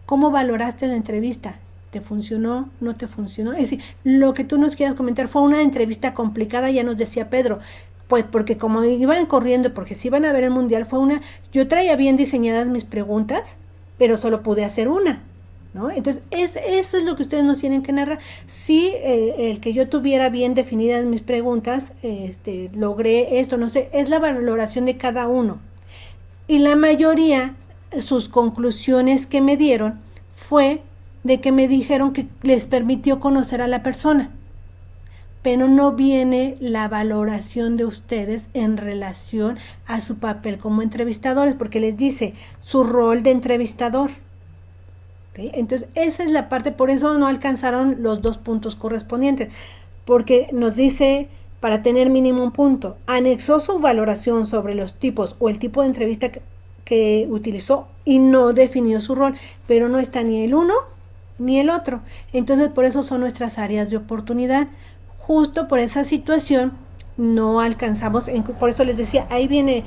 S1: cómo valoraste la entrevista. ¿Te funcionó? ¿No te funcionó? Es decir, lo que tú nos quieras comentar. Fue una entrevista complicada, ya nos decía Pedro, pues porque como iban corriendo, porque si iban a ver el mundial, yo traía bien diseñadas mis preguntas, pero solo pude hacer una, ¿no? Entonces, eso es lo que ustedes nos tienen que narrar. Sí, el que yo tuviera bien definidas mis preguntas, logré esto, no sé, es la valoración de cada uno. Y la mayoría, sus conclusiones que me dieron fue de que me dijeron que les permitió conocer a la persona, pero no viene la valoración de ustedes en relación a su papel como entrevistadores, porque les dice su rol de entrevistador. ¿Okay? Entonces, esa es la parte, por eso no alcanzaron los 2 puntos correspondientes, porque nos dice, para tener mínimo un punto, anexó su valoración sobre los tipos o el tipo de entrevista que utilizó y no definió su rol, pero no está ni el uno ni el otro. Entonces, por eso son nuestras áreas de oportunidad. Justo por esa situación no alcanzamos, por eso les decía, ahí viene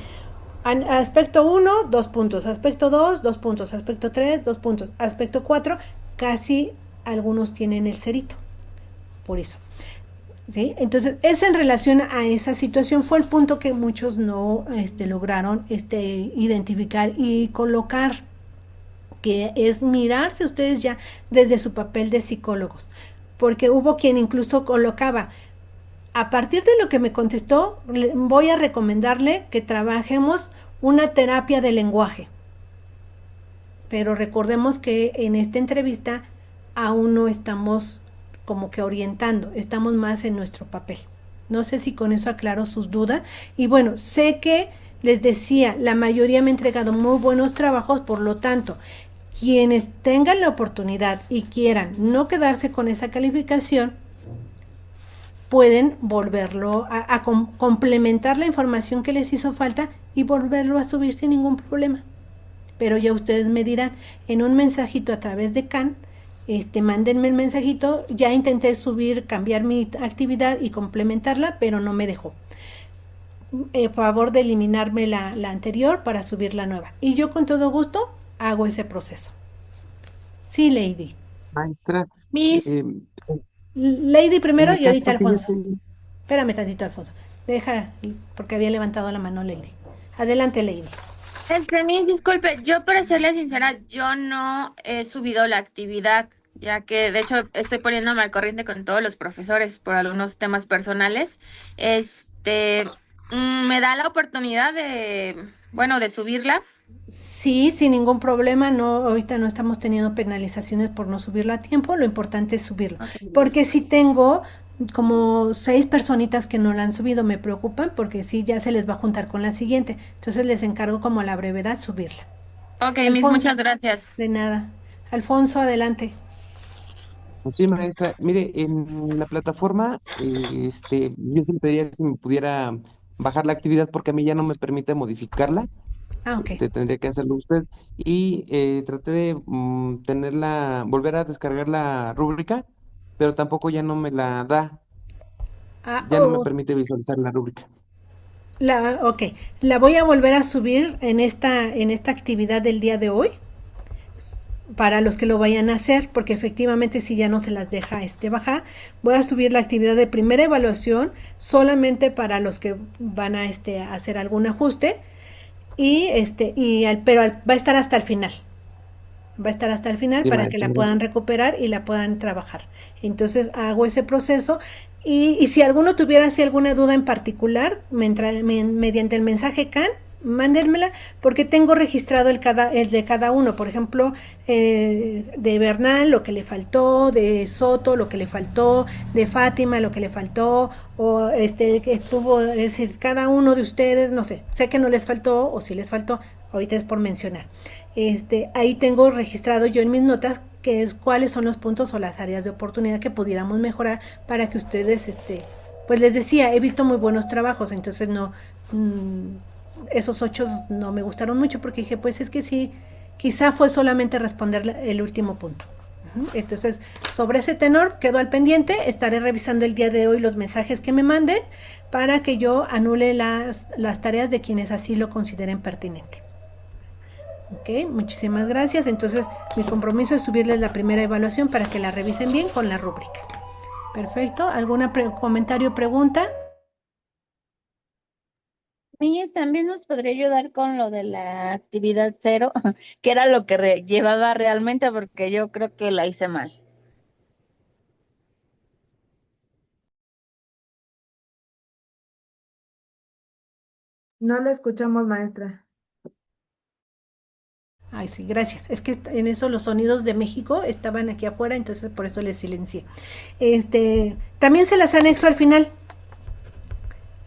S1: aspecto 1, 2 puntos, aspecto 2, 2 puntos, aspecto 3, 2 puntos, aspecto 4, casi algunos tienen el cerito, por eso. ¿Sí? Entonces, es en relación a esa situación, fue el punto que muchos no lograron identificar y colocar, que es mirarse ustedes ya desde su papel de psicólogos, porque hubo quien incluso colocaba, a partir de lo que me contestó, voy a recomendarle que trabajemos una terapia de lenguaje, pero recordemos que en esta entrevista aún no estamos como que orientando, estamos más en nuestro papel. No sé si con eso aclaro sus dudas. Y bueno, sé que les decía, la mayoría me ha entregado muy buenos trabajos, por lo tanto, quienes tengan la oportunidad y quieran no quedarse con esa calificación, pueden volverlo a complementar la información que les hizo falta y volverlo a subir sin ningún problema. Pero ya ustedes me dirán en un mensajito a través de Can, mándenme el mensajito, ya intenté cambiar mi actividad y complementarla, pero no me dejó. Favor de eliminarme la anterior para subir la nueva. Y yo con todo gusto hago ese proceso. Sí, Lady.
S2: Maestra,
S6: Miss,
S1: Lady primero
S2: en el
S1: y ahorita
S2: caso que yo
S1: Alfonso.
S2: sé-
S1: Espérame tantito, Alfonso. Deja, porque había levantado la mano Lady. Adelante, Lady.
S6: Miss, disculpe, yo para serle sincera, yo no he subido la actividad, ya que de hecho estoy poniéndome al corriente con todos los profesores por algunos temas personales. Me da la oportunidad de subirla.
S1: Sí, sin ningún problema, no, ahorita no estamos teniendo penalizaciones por no subirlo a tiempo, lo importante es subirlo.
S6: Ok.
S1: Porque si tengo como 6 personitas que no la han subido, me preocupan porque sí, ya se les va a juntar con la siguiente. Entonces les encargo como a la brevedad subirla.
S6: Ok, Miss,
S1: Alfonso,
S6: muchas gracias.
S1: de nada. Alfonso, adelante.
S2: Sí, maestra, mire, en la plataforma, yo le pediría si me pudiera bajar la actividad porque a mí ya no me permite modificarla.
S1: Ah, ok.
S2: Tendría que hacerlo usted. Y traté de volver a descargar la rúbrica, pero tampoco ya no me la da,
S1: Ah,
S2: ya no me permite visualizar la rúbrica.
S1: ok. La voy a volver a subir en esta actividad del día de hoy, para los que lo vayan a hacer, porque efectivamente si ya no se las deja bajar, voy a subir la actividad de primera evaluación solamente para los que van a hacer algún ajuste pero va a estar hasta el final. Va a estar hasta el final
S2: Sí,
S1: para que
S2: maestra,
S1: la puedan
S2: gracias.
S1: recuperar y la puedan trabajar. Entonces hago ese proceso y si alguno tuviera así alguna duda en particular, mediante el mensaje CAN, mándenmela porque tengo registrado el de cada uno. Por ejemplo, de Bernal lo que le faltó, de Soto lo que le faltó, de Fátima lo que le faltó, o que estuvo, es decir, cada uno de ustedes, no sé que no les faltó o si les faltó, ahorita es por mencionar. Ahí tengo registrado yo en mis notas cuáles son los puntos o las áreas de oportunidad que pudiéramos mejorar para que ustedes, pues les decía, he visto muy buenos trabajos, entonces no, esos 8 no me gustaron mucho porque dije, pues es que sí, quizá fue solamente responder el último punto. Entonces, sobre ese tenor quedo al pendiente, estaré revisando el día de hoy los mensajes que me manden para que yo anule las tareas de quienes así lo consideren pertinente. Ok, muchísimas gracias. Entonces, mi compromiso es subirles la primera evaluación para que la revisen bien con la rúbrica. Perfecto. ¿Algún comentario o pregunta?
S9: Miñez, también nos podría ayudar con lo de la actividad cero, que era lo que llevaba realmente, porque yo creo que la hice mal.
S4: No la escuchamos, maestra.
S1: Ay, sí, gracias. Es que en eso los sonidos de México estaban aquí afuera, entonces por eso les silencié. También se las anexo al final.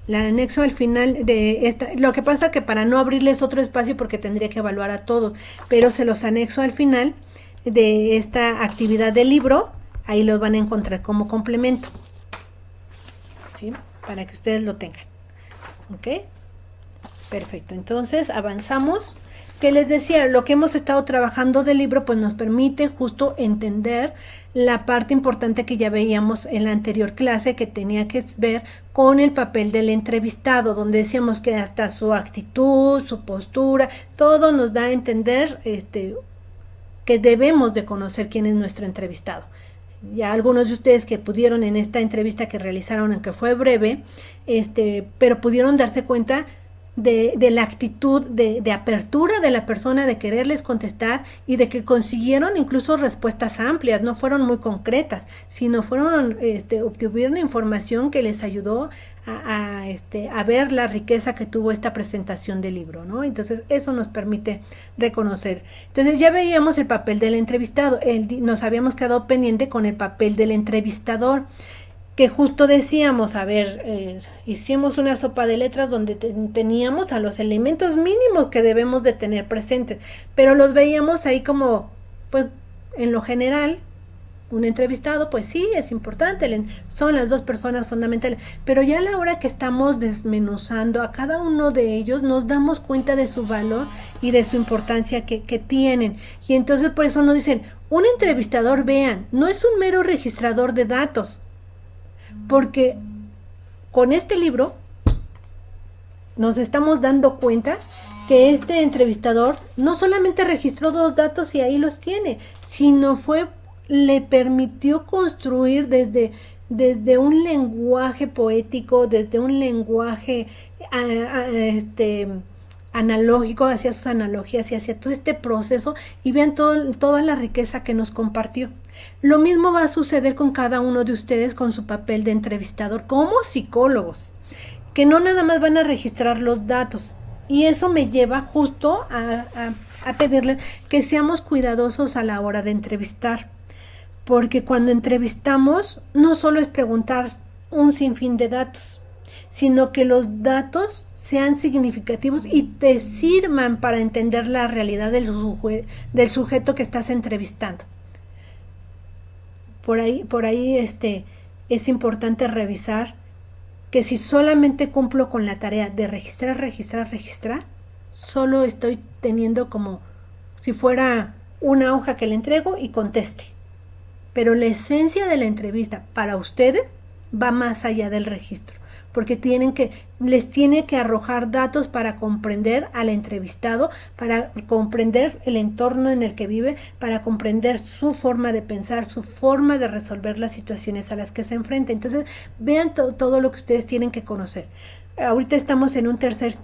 S1: La anexo al final de esta. Lo que pasa que para no abrirles otro espacio porque tendría que evaluar a todos, pero se los anexo al final de esta actividad del libro. Ahí los van a encontrar como complemento, ¿sí? Para que ustedes lo tengan. ¿Ok? Perfecto. Entonces avanzamos. Que les decía, lo que hemos estado trabajando del libro pues nos permite justo entender la parte importante que ya veíamos en la anterior clase, que tenía que ver con el papel del entrevistado, donde decíamos que hasta su actitud, su postura, todo nos da a entender que debemos de conocer quién es nuestro entrevistado. Ya algunos de ustedes que pudieron en esta entrevista que realizaron, aunque fue breve, pero pudieron darse cuenta de la actitud de apertura de la persona, de quererles contestar y de que consiguieron incluso respuestas amplias, no fueron muy concretas, sino fueron, obtuvieron información que les ayudó a ver la riqueza que tuvo esta presentación del libro, ¿no? Entonces eso nos permite reconocer. Entonces ya veíamos el papel del entrevistado, nos habíamos quedado pendiente con el papel del entrevistador, que justo decíamos, a ver, hicimos una sopa de letras donde teníamos a los elementos mínimos que debemos de tener presentes, pero los veíamos ahí como, pues, en lo general, un entrevistado, pues sí, es importante, son las dos personas fundamentales, pero ya a la hora que estamos desmenuzando a cada uno de ellos, nos damos cuenta de su valor y de su importancia que tienen, y entonces por eso nos dicen, un entrevistador, vean, no es un mero registrador de datos, porque con este libro nos estamos dando cuenta que este entrevistador no solamente registró 2 datos y ahí los tiene, sino le permitió construir desde un lenguaje poético, desde un lenguaje analógico, hacia sus analogías y hacia todo este proceso, y vean toda la riqueza que nos compartió. Lo mismo va a suceder con cada uno de ustedes con su papel de entrevistador como psicólogos, que no nada más van a registrar los datos, y eso me lleva justo a pedirles que seamos cuidadosos a la hora de entrevistar, porque cuando entrevistamos no solo es preguntar un sinfín de datos, sino que los datos sean significativos y te sirvan para entender la realidad del sujeto que estás entrevistando. Por ahí es importante revisar que si solamente cumplo con la tarea de registrar, solo estoy teniendo como si fuera una hoja que le entrego y conteste. Pero la esencia de la entrevista para ustedes va más allá del registro, porque les tiene que arrojar datos para comprender al entrevistado, para comprender el entorno en el que vive, para comprender su forma de pensar, su forma de resolver las situaciones a las que se enfrenta. Entonces, vean todo lo que ustedes tienen que conocer. Ahorita estamos en un tercer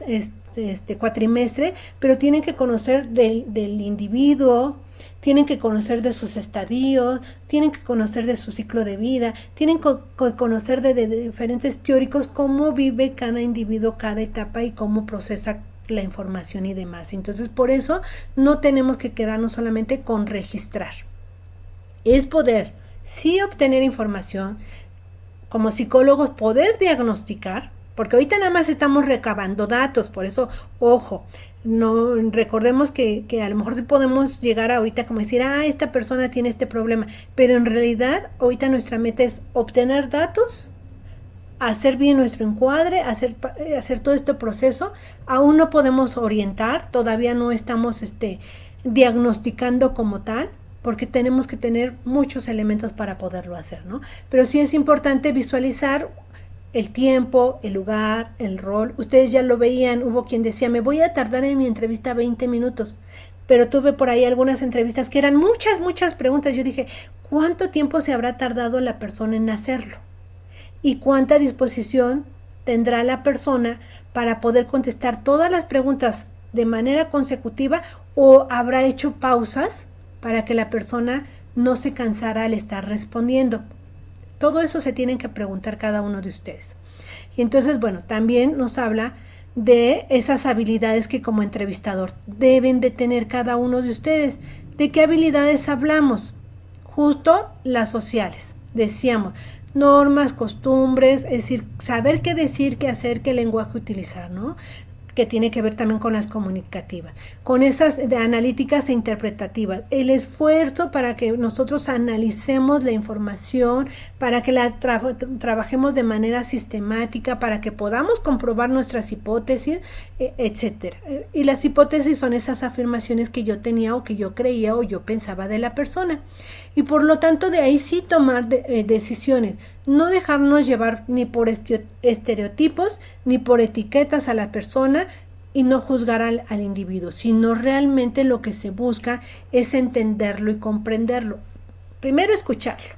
S1: cuatrimestre, pero tienen que conocer del individuo, tienen que conocer de sus estadios, tienen que conocer de su ciclo de vida, tienen que conocer de diferentes teóricos cómo vive cada individuo, cada etapa y cómo procesa la información y demás. Entonces, por eso no tenemos que quedarnos solamente con registrar. Es poder sí obtener información, como psicólogos poder diagnosticar, porque ahorita nada más estamos recabando datos, por eso, ojo, no recordemos que a lo mejor sí podemos llegar ahorita como decir, esta persona tiene este problema, pero en realidad ahorita nuestra meta es obtener datos, hacer bien nuestro encuadre, hacer todo este proceso. Aún no podemos orientar, todavía no estamos diagnosticando como tal, porque tenemos que tener muchos elementos para poderlo hacer, ¿no? Pero sí es importante visualizar el tiempo, el lugar, el rol. Ustedes ya lo veían, hubo quien decía, me voy a tardar en mi entrevista 20 minutos, pero tuve por ahí algunas entrevistas que eran muchas preguntas. Yo dije, ¿cuánto tiempo se habrá tardado la persona en hacerlo? ¿Y cuánta disposición tendrá la persona para poder contestar todas las preguntas de manera consecutiva, o habrá hecho pausas para que la persona no se cansara al estar respondiendo? Todo eso se tienen que preguntar cada uno de ustedes. Y entonces, bueno, también nos habla de esas habilidades que como entrevistador deben de tener cada uno de ustedes. ¿De qué habilidades hablamos? Justo las sociales. Decíamos, normas, costumbres, es decir, saber qué decir, qué hacer, qué lenguaje utilizar, ¿no? Que tiene que ver también con las comunicativas, con esas de analíticas e interpretativas, el esfuerzo para que nosotros analicemos la información, para que la trabajemos de manera sistemática, para que podamos comprobar nuestras hipótesis, etcétera. Y las hipótesis son esas afirmaciones que yo tenía o que yo creía o yo pensaba de la persona. Y por lo tanto de ahí sí tomar decisiones, no dejarnos llevar ni por estereotipos ni por etiquetas a la persona y no juzgar al individuo, sino realmente lo que se busca es entenderlo y comprenderlo. Primero escucharlo,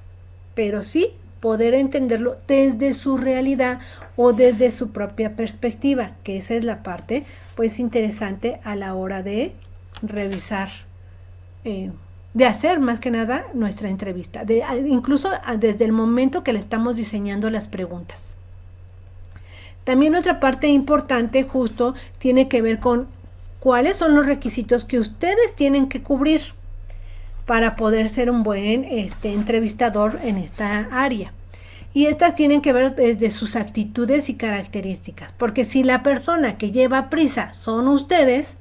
S1: pero sí poder entenderlo desde su realidad o desde su propia perspectiva, que esa es la parte pues interesante a la hora de revisar, de hacer más que nada nuestra entrevista, incluso desde el momento que le estamos diseñando las preguntas. También otra parte importante justo tiene que ver con cuáles son los requisitos que ustedes tienen que cubrir para poder ser un buen entrevistador en esta área. Y estas tienen que ver desde sus actitudes y características, porque si la persona que lleva prisa son ustedes,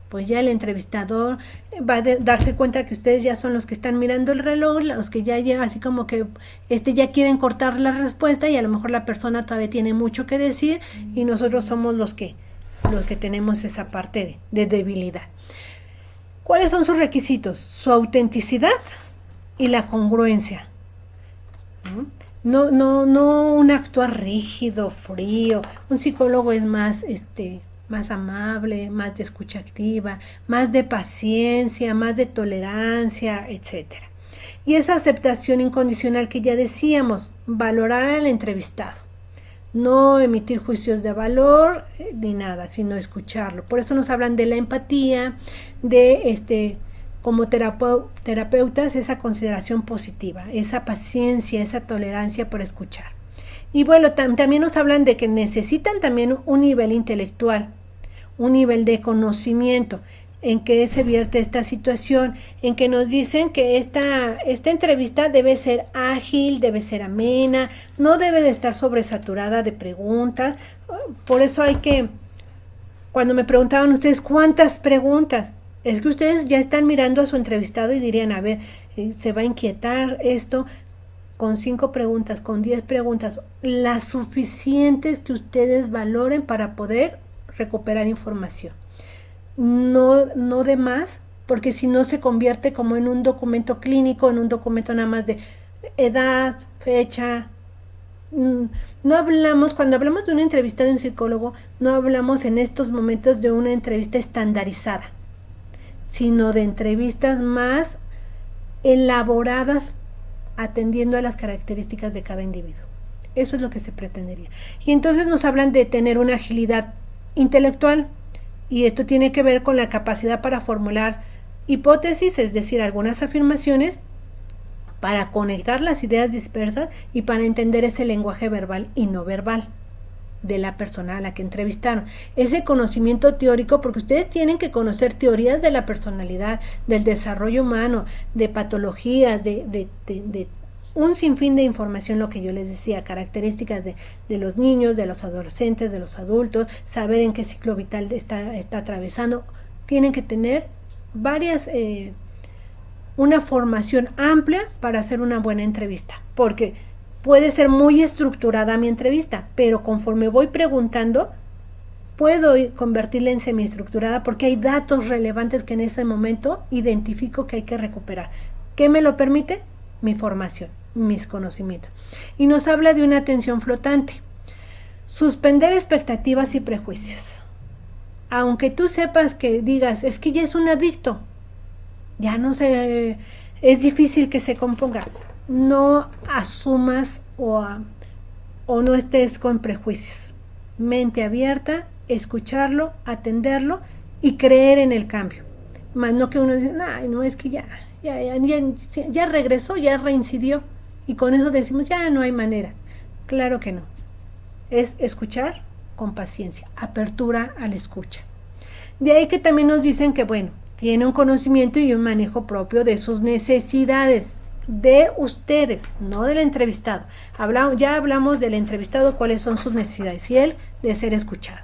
S1: pues ya el entrevistador va a darse cuenta que ustedes ya son los que están mirando el reloj, los que ya llegan así como que ya quieren cortar la respuesta, y a lo mejor la persona todavía tiene mucho que decir y nosotros somos los que tenemos esa parte de debilidad. ¿Cuáles son sus requisitos? Su autenticidad y la congruencia. No un actuar rígido, frío. Un psicólogo es más más amable, más de escucha activa, más de paciencia, más de tolerancia, etcétera. Y esa aceptación incondicional que ya decíamos, valorar al entrevistado, no emitir juicios de valor ni nada, sino escucharlo. Por eso nos hablan de la empatía, de como terapeutas, esa consideración positiva, esa paciencia, esa tolerancia por escuchar. Y bueno, también nos hablan de que necesitan también un nivel intelectual, un nivel de conocimiento, en que se vierte esta situación, en que nos dicen que esta entrevista debe ser ágil, debe ser amena, no debe de estar sobresaturada de preguntas. Por eso hay que, cuando me preguntaban ustedes, ¿cuántas preguntas? Es que ustedes ya están mirando a su entrevistado y dirían, a ver, se va a inquietar esto. Con 5 preguntas, con 10 preguntas, las suficientes que ustedes valoren para poder recuperar información. No de más, porque si no se convierte como en un documento clínico, en un documento nada más de edad, fecha. No hablamos, cuando hablamos de una entrevista de un psicólogo, no hablamos en estos momentos de una entrevista estandarizada, sino de entrevistas más elaboradas, atendiendo a las características de cada individuo. Eso es lo que se pretendería. Y entonces nos hablan de tener una agilidad intelectual, y esto tiene que ver con la capacidad para formular hipótesis, es decir, algunas afirmaciones, para conectar las ideas dispersas y para entender ese lenguaje verbal y no verbal de la persona a la que entrevistaron. Ese conocimiento teórico, porque ustedes tienen que conocer teorías de la personalidad, del desarrollo humano, de patologías, de un sinfín de información, lo que yo les decía, características de los niños, de los adolescentes, de los adultos, saber en qué ciclo vital está atravesando. Tienen que tener una formación amplia para hacer una buena entrevista, porque puede ser muy estructurada mi entrevista, pero conforme voy preguntando, puedo convertirla en semiestructurada porque hay datos relevantes que en ese momento identifico que hay que recuperar. ¿Qué me lo permite? Mi formación, mis conocimientos. Y nos habla de una atención flotante. Suspender expectativas y prejuicios. Aunque tú sepas que digas, es que ya es un adicto, ya no se, es difícil que se componga. No asumas o no estés con prejuicios. Mente abierta, escucharlo, atenderlo y creer en el cambio. Más no que uno dice, ay, no, es que ya regresó, ya reincidió. Y con eso decimos, ya no hay manera. Claro que no. Es escuchar con paciencia, apertura a la escucha. De ahí que también nos dicen que, bueno, tiene un conocimiento y un manejo propio de sus necesidades, de ustedes, no del entrevistado. Ya hablamos del entrevistado, cuáles son sus necesidades y él de ser escuchado.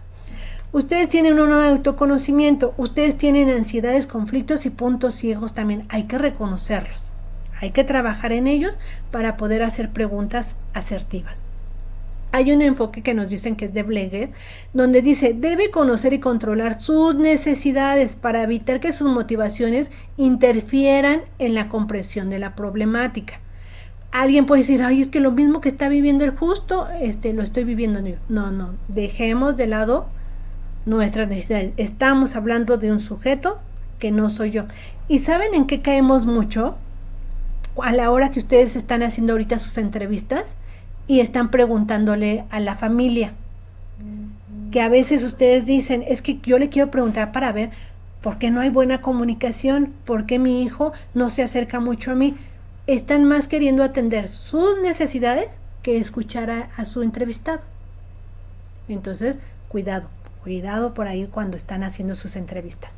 S1: Ustedes tienen un autoconocimiento, ustedes tienen ansiedades, conflictos y puntos ciegos también. Hay que reconocerlos, hay que trabajar en ellos para poder hacer preguntas asertivas. Hay un enfoque que nos dicen que es de Bleger, donde dice, debe conocer y controlar sus necesidades para evitar que sus motivaciones interfieran en la comprensión de la problemática. Alguien puede decir, ay, es que lo mismo que está viviendo el justo, lo estoy viviendo yo. No, dejemos de lado nuestras necesidades. Estamos hablando de un sujeto que no soy yo. ¿Y saben en qué caemos mucho? A la hora que ustedes están haciendo ahorita sus entrevistas, y están preguntándole a la familia, que a veces ustedes dicen, es que yo le quiero preguntar para ver por qué no hay buena comunicación, por qué mi hijo no se acerca mucho a mí. Están más queriendo atender sus necesidades que escuchar a su entrevistado. Entonces, cuidado por ahí cuando están haciendo sus entrevistas.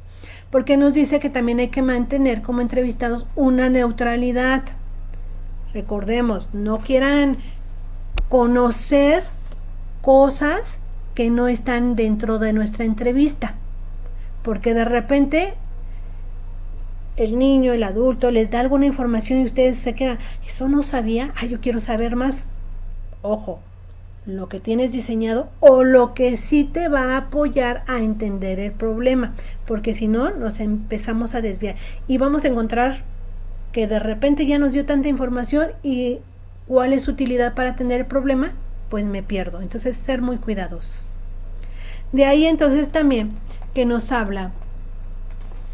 S1: Porque nos dice que también hay que mantener como entrevistados una neutralidad. Recordemos, no quieran conocer cosas que no están dentro de nuestra entrevista, porque de repente el niño, el adulto les da alguna información y ustedes se quedan, eso no sabía, yo quiero saber más. Ojo, lo que tienes diseñado o lo que sí te va a apoyar a entender el problema, porque si no nos empezamos a desviar y vamos a encontrar que de repente ya nos dio tanta información y ¿cuál es su utilidad para atender el problema? Pues me pierdo. Entonces, ser muy cuidadosos. De ahí entonces también que nos habla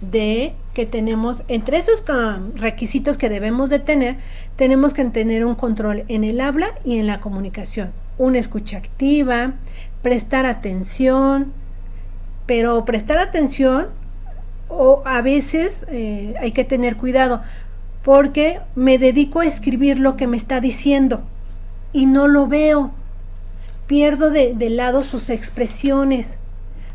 S1: de que tenemos, entre esos requisitos que debemos de tener, tenemos que tener un control en el habla y en la comunicación. Una escucha activa, prestar atención, pero prestar atención o a veces hay que tener cuidado, porque me dedico a escribir lo que me está diciendo y no lo veo. Pierdo de lado sus expresiones,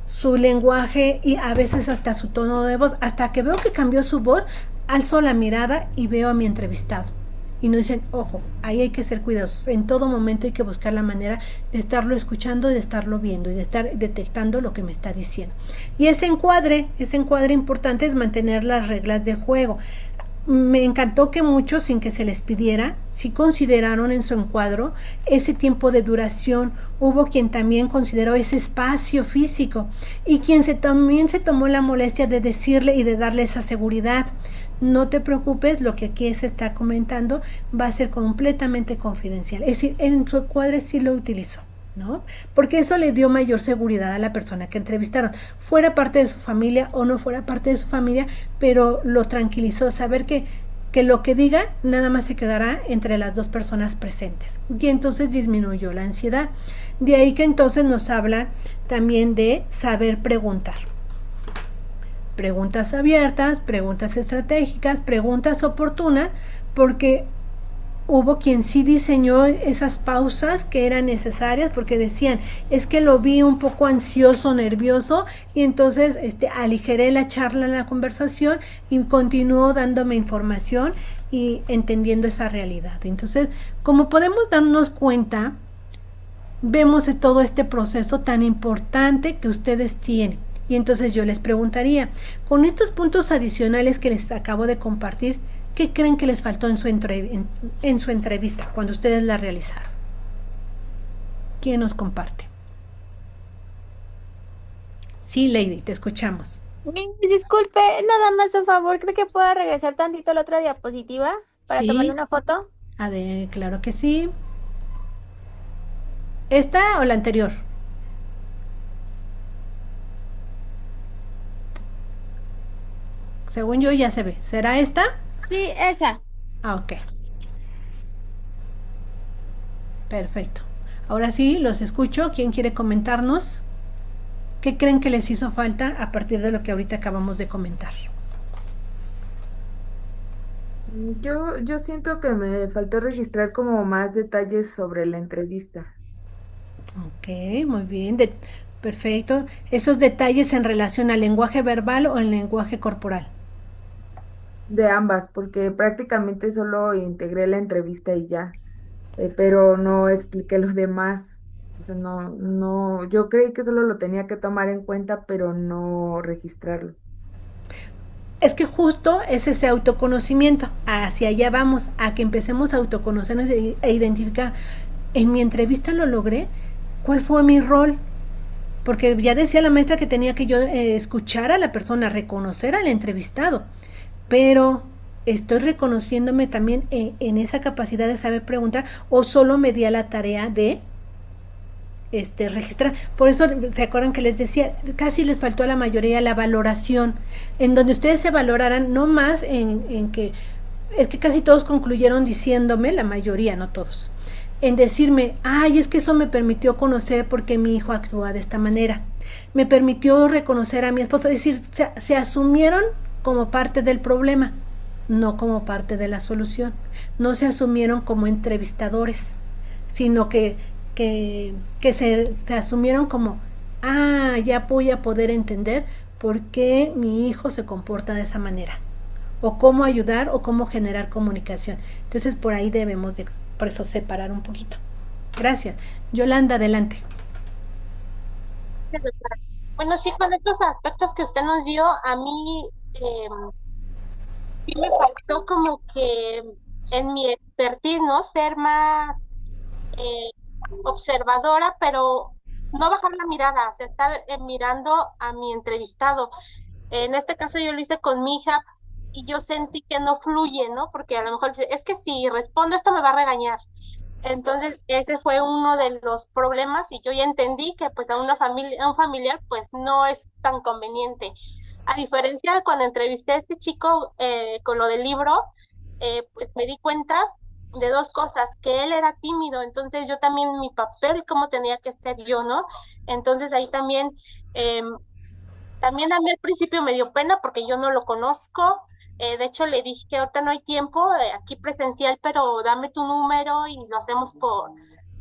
S1: su lenguaje y a veces hasta su tono de voz. Hasta que veo que cambió su voz, alzo la mirada y veo a mi entrevistado. Y nos dicen, ojo, ahí hay que ser cuidadosos. En todo momento hay que buscar la manera de estarlo escuchando, de estarlo viendo y de estar detectando lo que me está diciendo. Y ese encuadre importante es mantener las reglas del juego. Me encantó que muchos, sin que se les pidiera, sí consideraron en su encuadro ese tiempo de duración. Hubo quien también consideró ese espacio físico y quien también se tomó la molestia de decirle y de darle esa seguridad. No te preocupes, lo que aquí se está comentando va a ser completamente confidencial. Es decir, en su encuadre sí lo utilizó, ¿no? Porque eso le dio mayor seguridad a la persona que entrevistaron, fuera parte de su familia o no fuera parte de su familia, pero lo tranquilizó saber que lo que diga nada más se quedará entre las dos personas presentes, y entonces disminuyó la ansiedad. De ahí que entonces nos habla también de saber preguntar. Preguntas abiertas, preguntas estratégicas, preguntas oportunas, porque hubo quien sí diseñó esas pausas que eran necesarias, porque decían, es que lo vi un poco ansioso, nervioso, y entonces aligeré la charla, la conversación, y continuó dándome información y entendiendo esa realidad. Entonces, como podemos darnos cuenta, vemos de todo este proceso tan importante que ustedes tienen. Y entonces yo les preguntaría, con estos puntos adicionales que les acabo de compartir, ¿qué creen que les faltó en su entrevista cuando ustedes la realizaron? ¿Quién nos comparte? Sí, Lady, te escuchamos.
S6: Disculpe, nada más a favor, ¿cree que pueda regresar tantito a la otra diapositiva para tomarle
S1: Sí,
S6: una foto?
S1: claro que sí. ¿Esta o la anterior? Según yo ya se ve. ¿Será esta?
S6: Sí, esa.
S1: Ah, ok. Perfecto. Ahora sí, los escucho. ¿Quién quiere comentarnos? ¿Qué creen que les hizo falta a partir de lo que ahorita acabamos de comentar?
S4: Yo siento que me faltó registrar como más detalles sobre la entrevista,
S1: Ok, muy bien. Perfecto. ¿Esos detalles en relación al lenguaje verbal o al lenguaje corporal?
S4: de ambas, porque prácticamente solo integré la entrevista y ya, pero no expliqué los demás. O sea, no, yo creí que solo lo tenía que tomar en cuenta, pero no registrarlo.
S1: Es que justo es ese autoconocimiento. Hacia allá vamos, a que empecemos a autoconocernos e identificar. En mi entrevista lo logré. ¿Cuál fue mi rol? Porque ya decía la maestra que tenía que yo escuchar a la persona, reconocer al entrevistado. Pero estoy reconociéndome también en esa capacidad de saber preguntar o solo me di a la tarea de registrar. Por eso se acuerdan que les decía, casi les faltó a la mayoría la valoración, en donde ustedes se valoraran, no más en que, es que casi todos concluyeron diciéndome, la mayoría, no todos, en decirme, ay, es que eso me permitió conocer por qué mi hijo actúa de esta manera, me permitió reconocer a mi esposo, es decir, se asumieron como parte del problema, no como parte de la solución, no se asumieron como entrevistadores, sino que se asumieron como, ah, ya voy a poder entender por qué mi hijo se comporta de esa manera, o cómo ayudar o cómo generar comunicación. Entonces por ahí debemos de, por eso separar un poquito. Gracias. Yolanda, adelante.
S3: Bueno, sí, con estos aspectos que usted nos dio, a mí sí me faltó como que en mi expertise, ¿no? Ser más eh, observadora, pero no bajar la mirada, o sea, estar mirando a mi entrevistado. En este caso yo lo hice con mi hija y yo sentí que no fluye, ¿no? Porque a lo mejor dice, es que si respondo esto me va a regañar. Entonces, ese fue uno de los problemas y yo ya entendí que pues a una familia, a un familiar pues no es tan conveniente. A diferencia de cuando entrevisté a este chico con lo del libro, pues me di cuenta de dos cosas, que él era tímido, entonces yo también mi papel, cómo tenía que ser yo, ¿no? Entonces ahí también, también a mí al principio me dio pena porque yo no lo conozco, de hecho le dije que ahorita no hay tiempo, aquí presencial, pero dame tu número y lo hacemos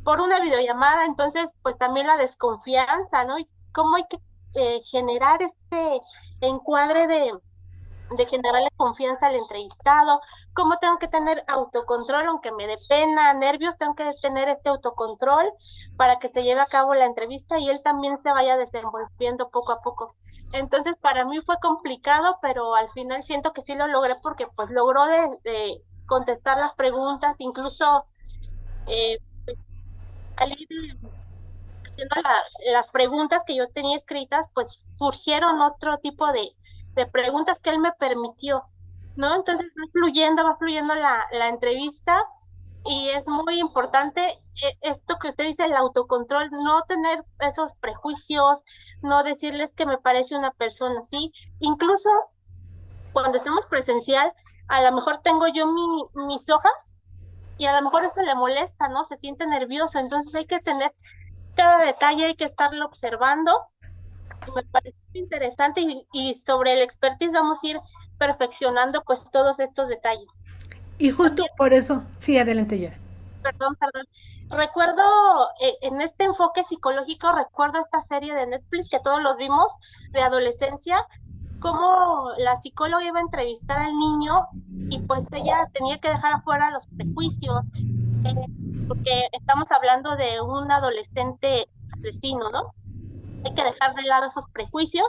S3: por una videollamada, entonces pues también la desconfianza, ¿no? Y cómo hay que generar este encuadre de generarle confianza al entrevistado, cómo tengo que tener autocontrol, aunque me dé pena, nervios, tengo que tener este autocontrol para que se lleve a cabo la entrevista y él también se vaya desenvolviendo poco a poco. Entonces, para mí fue complicado, pero al final siento que sí lo logré porque pues logró de contestar las preguntas, incluso eh, al ir haciendo las preguntas que yo tenía escritas, pues surgieron otro tipo de preguntas que él me permitió, ¿no? Entonces va fluyendo la entrevista y es muy importante esto que usted dice, el autocontrol, no tener esos prejuicios, no decirles que me parece una persona así, incluso cuando estamos presencial, a lo mejor tengo yo mis hojas y a lo mejor eso le molesta, ¿no? Se siente nervioso, entonces hay que tener cada detalle, hay que estarlo observando. Me parece interesante y sobre el expertise vamos a ir perfeccionando pues todos estos detalles.
S1: Y justo
S3: También,
S1: por eso, sí, adelante yo.
S3: perdón. Recuerdo en este enfoque psicológico, recuerdo esta serie de Netflix que todos los vimos de adolescencia, cómo la psicóloga iba a entrevistar al niño y pues ella tenía que dejar afuera los prejuicios, porque estamos hablando de un adolescente asesino, ¿no? Hay que dejar de lado esos prejuicios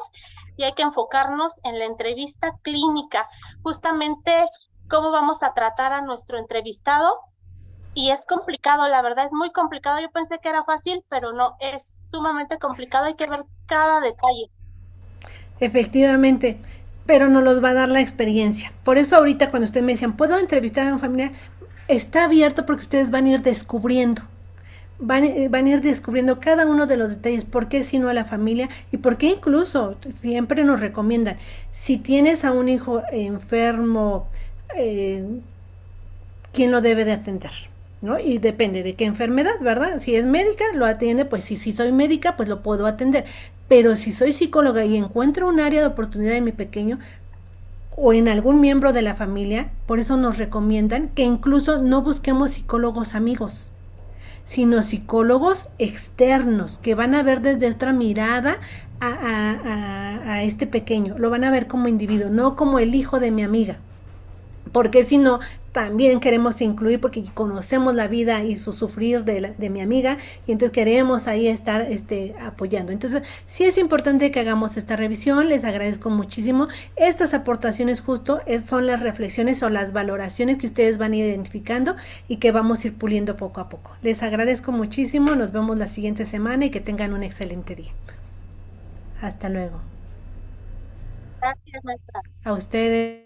S3: y hay que enfocarnos en la entrevista clínica, justamente cómo vamos a tratar a nuestro entrevistado. Y es complicado, la verdad es muy complicado. Yo pensé que era fácil, pero no, es sumamente complicado. Hay que ver cada detalle.
S1: Efectivamente, pero nos los va a dar la experiencia. Por eso ahorita cuando ustedes me decían, ¿puedo entrevistar a un familiar? Está abierto porque ustedes van a ir descubriendo. Van a ir descubriendo cada uno de los detalles, por qué si no a la familia y por qué incluso siempre nos recomiendan, si tienes a un hijo enfermo, eh, ¿quién lo debe de atender? ¿No? Y depende de qué enfermedad, ¿verdad? Si es médica, lo atiende, pues si soy médica, pues lo puedo atender. Pero si soy psicóloga y encuentro un área de oportunidad en mi pequeño o en algún miembro de la familia, por eso nos recomiendan que incluso no busquemos psicólogos amigos, sino psicólogos externos que van a ver desde otra mirada a este pequeño, lo van a ver como individuo, no como el hijo de mi amiga, porque si no, también queremos incluir, porque conocemos la vida y su sufrir de mi amiga, y entonces queremos ahí estar apoyando. Entonces, sí es importante que hagamos esta revisión, les agradezco muchísimo. Estas aportaciones justo son las reflexiones o las valoraciones que ustedes van identificando y que vamos a ir puliendo poco a poco. Les agradezco muchísimo, nos vemos la siguiente semana y que tengan un excelente día. Hasta luego.
S3: Gracias, maestra.
S1: A ustedes.